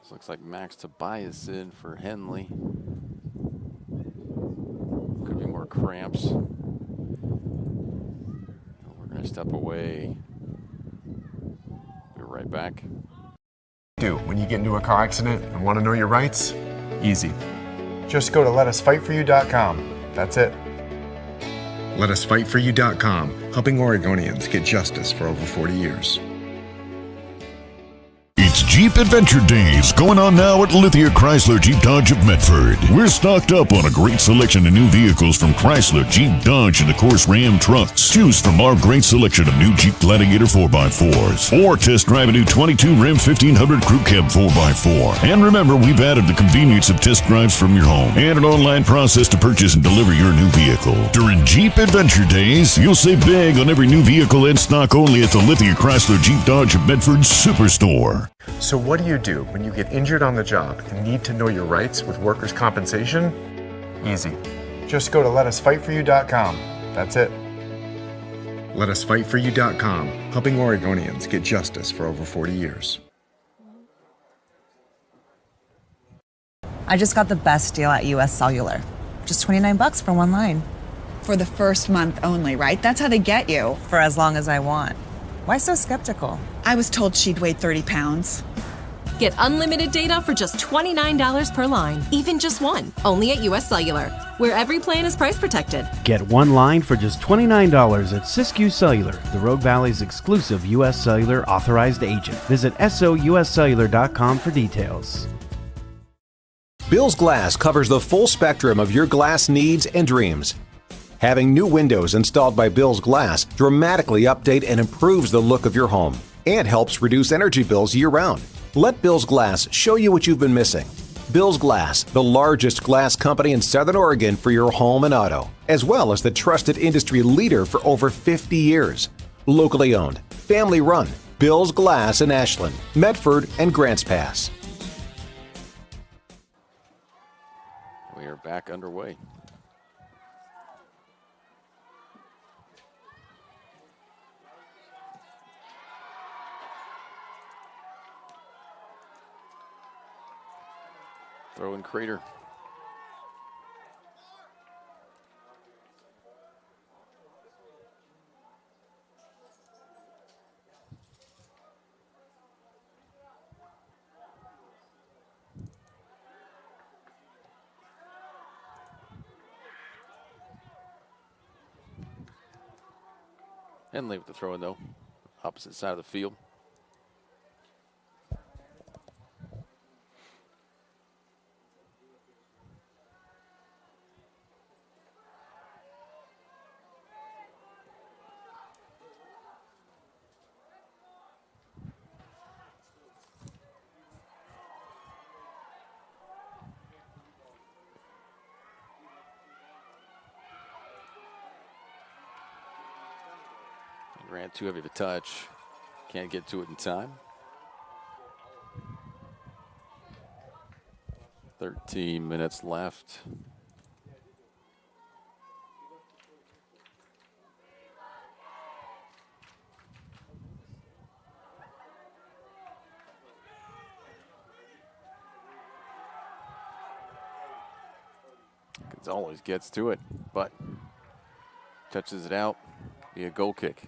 This looks like Max Tobias in for Henley. Could be more cramps. We're going to step away. We're right back. Do when you get into a car accident and want to know your rights? Easy. Just go to letusfightforyou.com. That's it. Letusfightforyou.com, helping Oregonians get justice for over 40 years. It's Jeep Adventure Days going on now at Lithia Chrysler Jeep Dodge of Medford. We're stocked up on a great selection of new vehicles from Chrysler, Jeep, Dodge, and of course Ram trucks. Choose from our great selection of new Jeep Gladiator 4x4s or test drive a new 22 Ram 1500 Crew Cab 4x4. And remember, we've added the convenience of test drives from your home and an online process to purchase and deliver your new vehicle. During Jeep Adventure Days, you'll save big on every new vehicle in stock only at the Lithia Chrysler Jeep Dodge of Medford Superstore. So what do you do when you get injured on the job and need to know your rights with workers' compensation? Easy. Just go to letusfightforyou.com. That's it. Letusfightforyou.com, helping Oregonians get justice for over 40 years. I just got the best deal at US Cellular. Just $29 for one line. For the first month only, right? That's how they get you. For as long as I want. Why so skeptical? I was told she'd weigh 30 pounds. Get unlimited data for just $29 per line, even just one. Only at US Cellular, where every plan is price protected. Get one line for just $29 at Siskiyou Cellular, the Rogue Valley's exclusive U.S. Cellular authorized agent. Visit souscellular.com for details. Bill's Glass covers the full spectrum of your glass needs and dreams. Having new windows installed by Bill's Glass dramatically update and improves the look of your home and helps reduce energy bills year-round. Let Bill's Glass show you what you've been missing. Bill's Glass, the largest glass company in Southern Oregon for your home and auto, as well as the trusted industry leader for over 50 years. Locally owned, family run, Bill's Glass in Ashland, Medford, and Grants Pass. We are back underway. Throw in Crater. Henley with the throw in though. Opposite side of the field. Grant too heavy of a touch. Can't get to it in time. 13 minutes left. Gonzalez gets to it, but touches it out. Be a goal kick.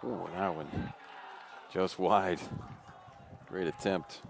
Ooh, that one just wide. Great attempt.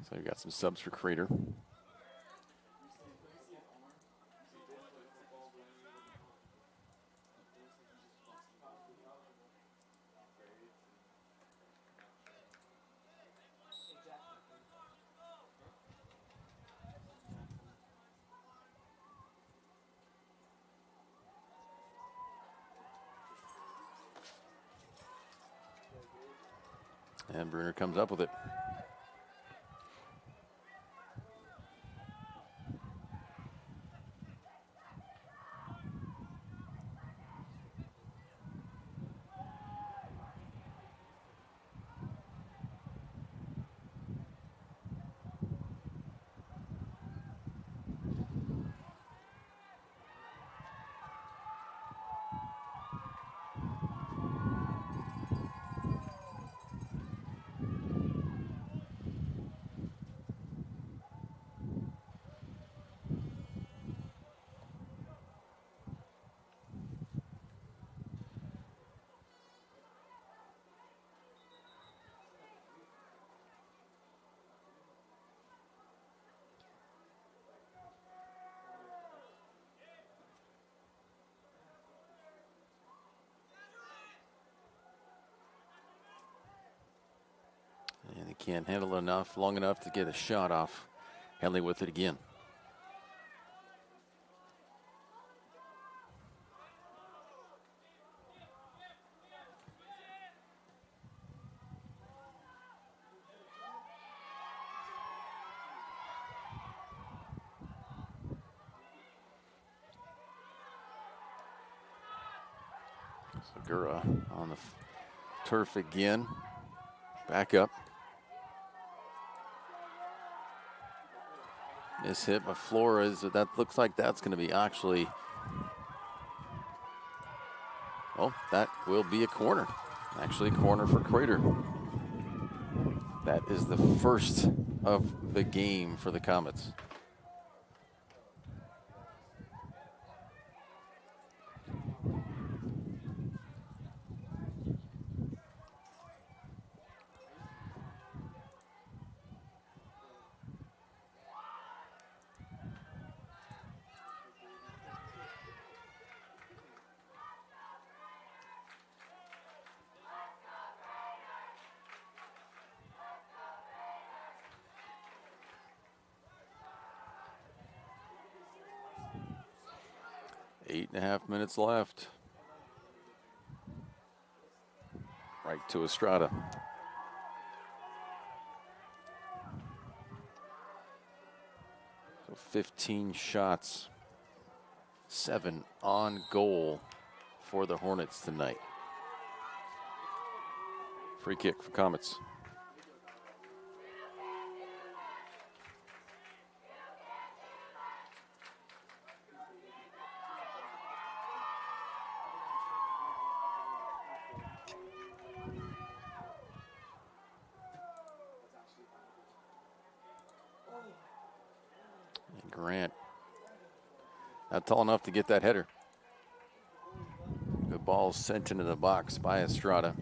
So you got some subs for Crater. And Bruner comes up with it. And he can't handle it long enough to get a shot off. Henley with it again. Segura on the turf again. Back up. Miss hit by Flores. That looks like that's going to be actually. Oh, that will be a corner. Actually, a corner for Crater. That is the first of the game for the Comets. Eight and a half minutes left. Right to Estrada. So 15 shots, 7 on goal for the Hornets tonight. Free kick for Comets. And Grant, not tall enough to get that header. The ball sent into the box by Estrada.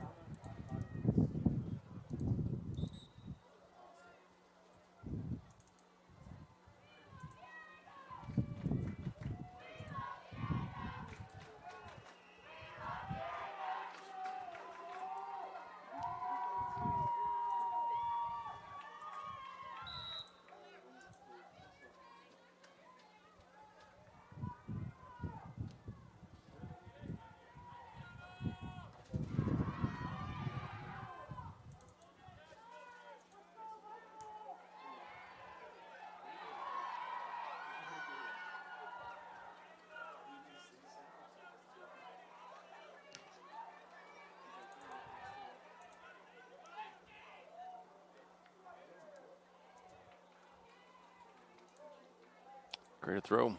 Great throw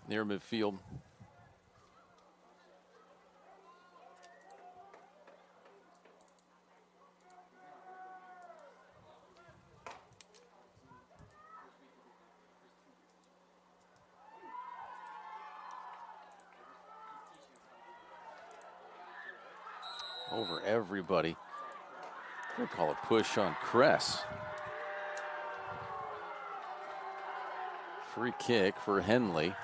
near midfield. Over everybody. They call a push on Kress. Free kick for Henley.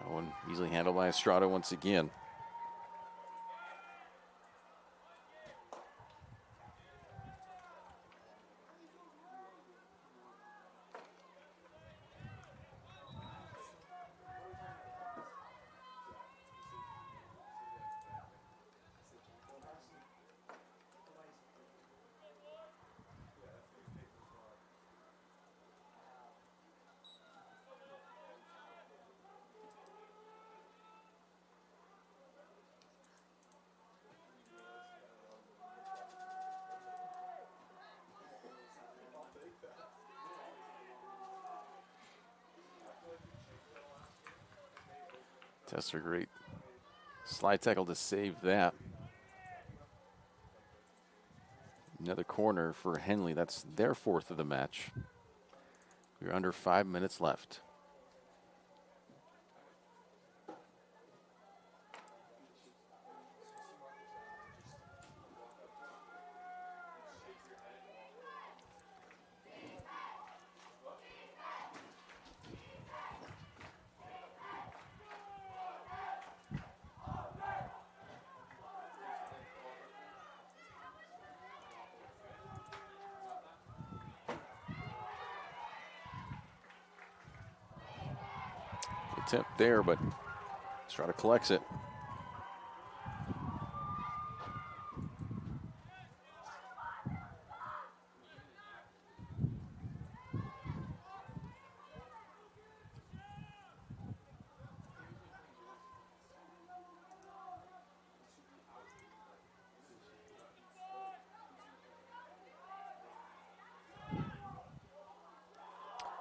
That one easily handled by Estrada once again. Tester, great slide tackle to save that. Another corner for Henley. That's their 4th of the match. We're under 5 minutes left. Attempt there, but Estrada collects it.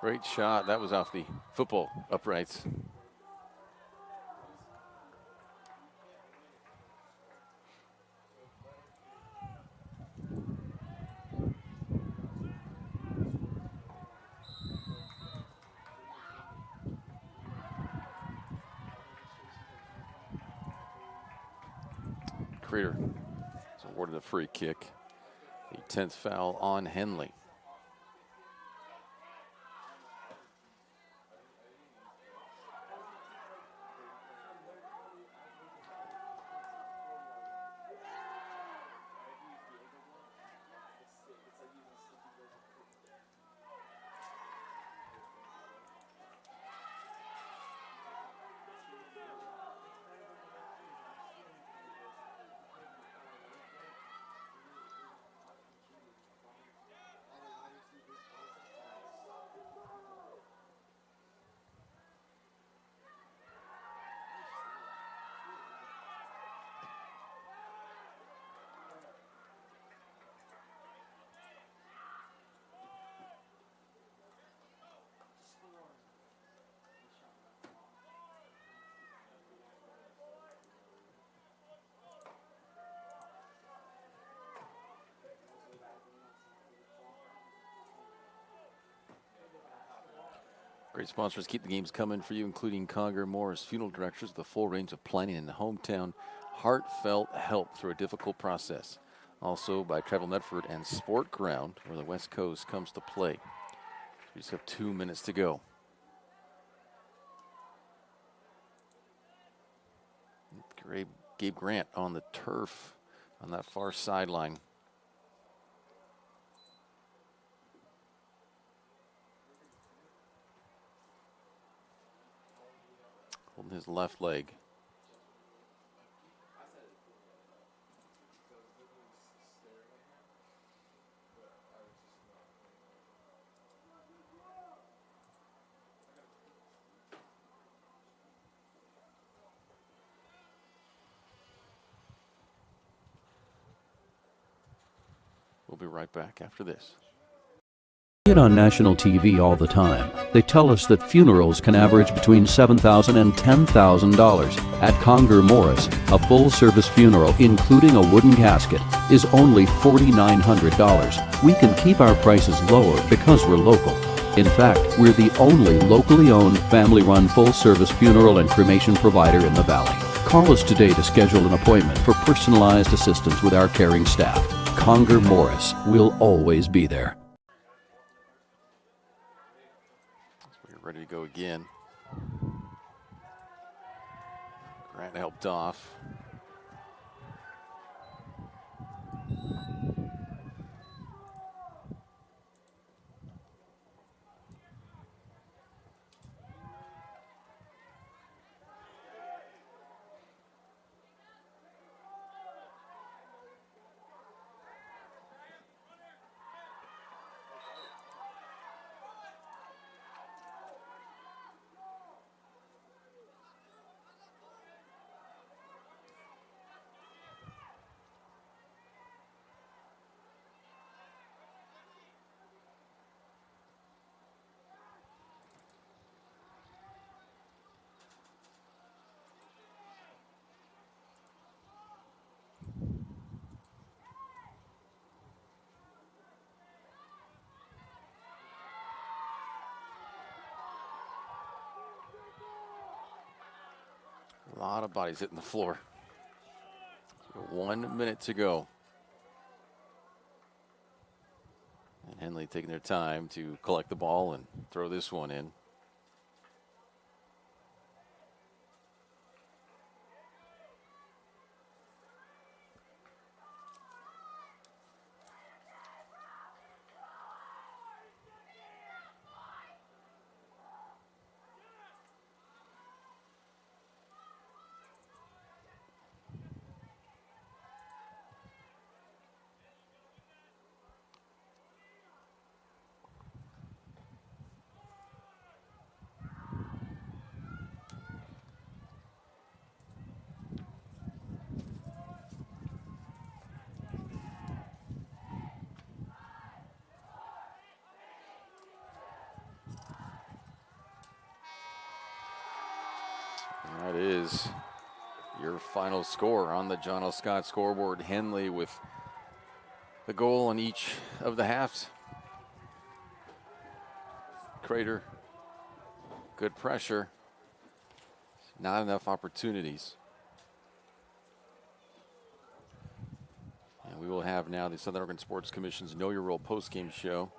Great shot. That was off the football uprights. Crater is awarded a free kick. The 10th foul on Henley. Great sponsors keep the games coming for you, including Conger Morris Funeral Directors, the full range of planning in the hometown. Heartfelt help through a difficult process. Also by Travel Medford and Sport Ground, where the West Coast comes to play. We just have 2 minutes to go. Great Gabe Grant on the turf on that far sideline. Holding his left leg. We'll be right back after this. We get on national TV all the time. They tell us that funerals can average between $7,000 and $10,000. At Conger Morris, a full-service funeral, including a wooden casket, is only $4,900. We can keep our prices lower because we're local. In fact, we're the only locally owned, family-run full-service funeral and cremation provider in the Valley. Call us today to schedule an appointment for personalized assistance with our caring staff. Conger Morris will always be there. We're ready to go again. Grant helped off. A lot of bodies hitting the floor. 1 minute to go. And Henley taking their time to collect the ball and throw this one in. That is your final score on the John L. Scott scoreboard. Henley with the goal on each of the halves. Crater, good pressure. Not enough opportunities. And we will have now the Southern Oregon Sports Commission's Know Your Role postgame show.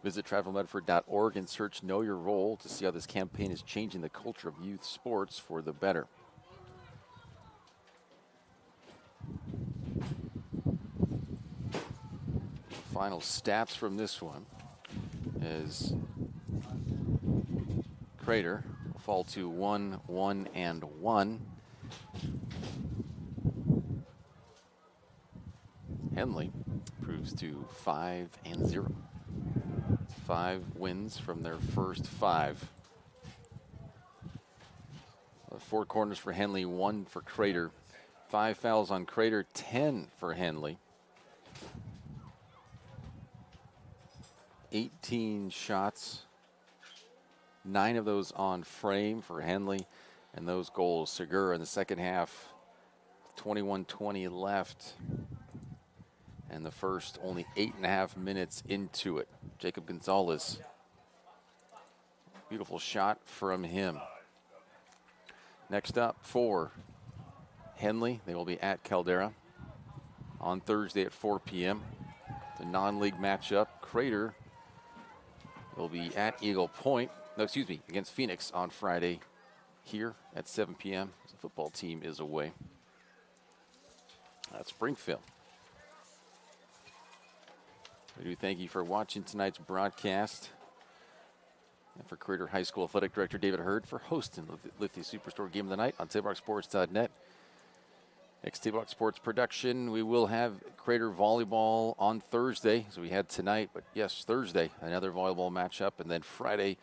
Visit travelmedford.org and search Know Your Role to see how this campaign is changing the culture of youth sports for the better. Final stats from this one is Crater will fall to 1-1-1. Henley proves to 5-0. 5 wins from their first 5. 4 corners for Henley, 1 for Crater. 5 fouls on Crater, 10 for Henley. 18 shots, 9 of those on frame for Henley, and those goals. Segura in the second half, 21-20 left, and the first only 8.5 minutes into it. Jacob Gonzalez Beautiful shot from him. Next up for Henley, they will be at Caldera on Thursday at 4 p.m. The non-league matchup, Crater will be at Eagle Point, against Phoenix on Friday here at 7 p.m. The football team is away. That's Springfield. We do thank you for watching tonight's broadcast. And for Crater High School Athletic Director David Hurd for hosting the Lithia Superstore Game of the Night on TableRockSports.net. Next Table Rock Sports production, we will have Crater Volleyball on Thursday, as we had tonight. But yes, Thursday, another volleyball matchup. And then Friday,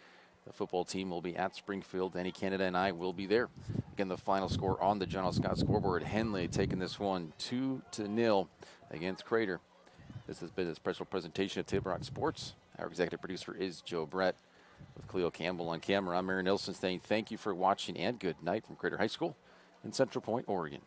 the football team will be at Springfield. Danny Canada and I will be there. Again, the final score on the John L. Scott scoreboard. Henley taking this one 2-0 against Crater. This has been a special presentation of Table Rock Sports. Our executive producer is Joe Brett. With Cleo Campbell on camera, I'm Aaron Nilsson saying thank you for watching and good night from Crater High School in Central Point, Oregon.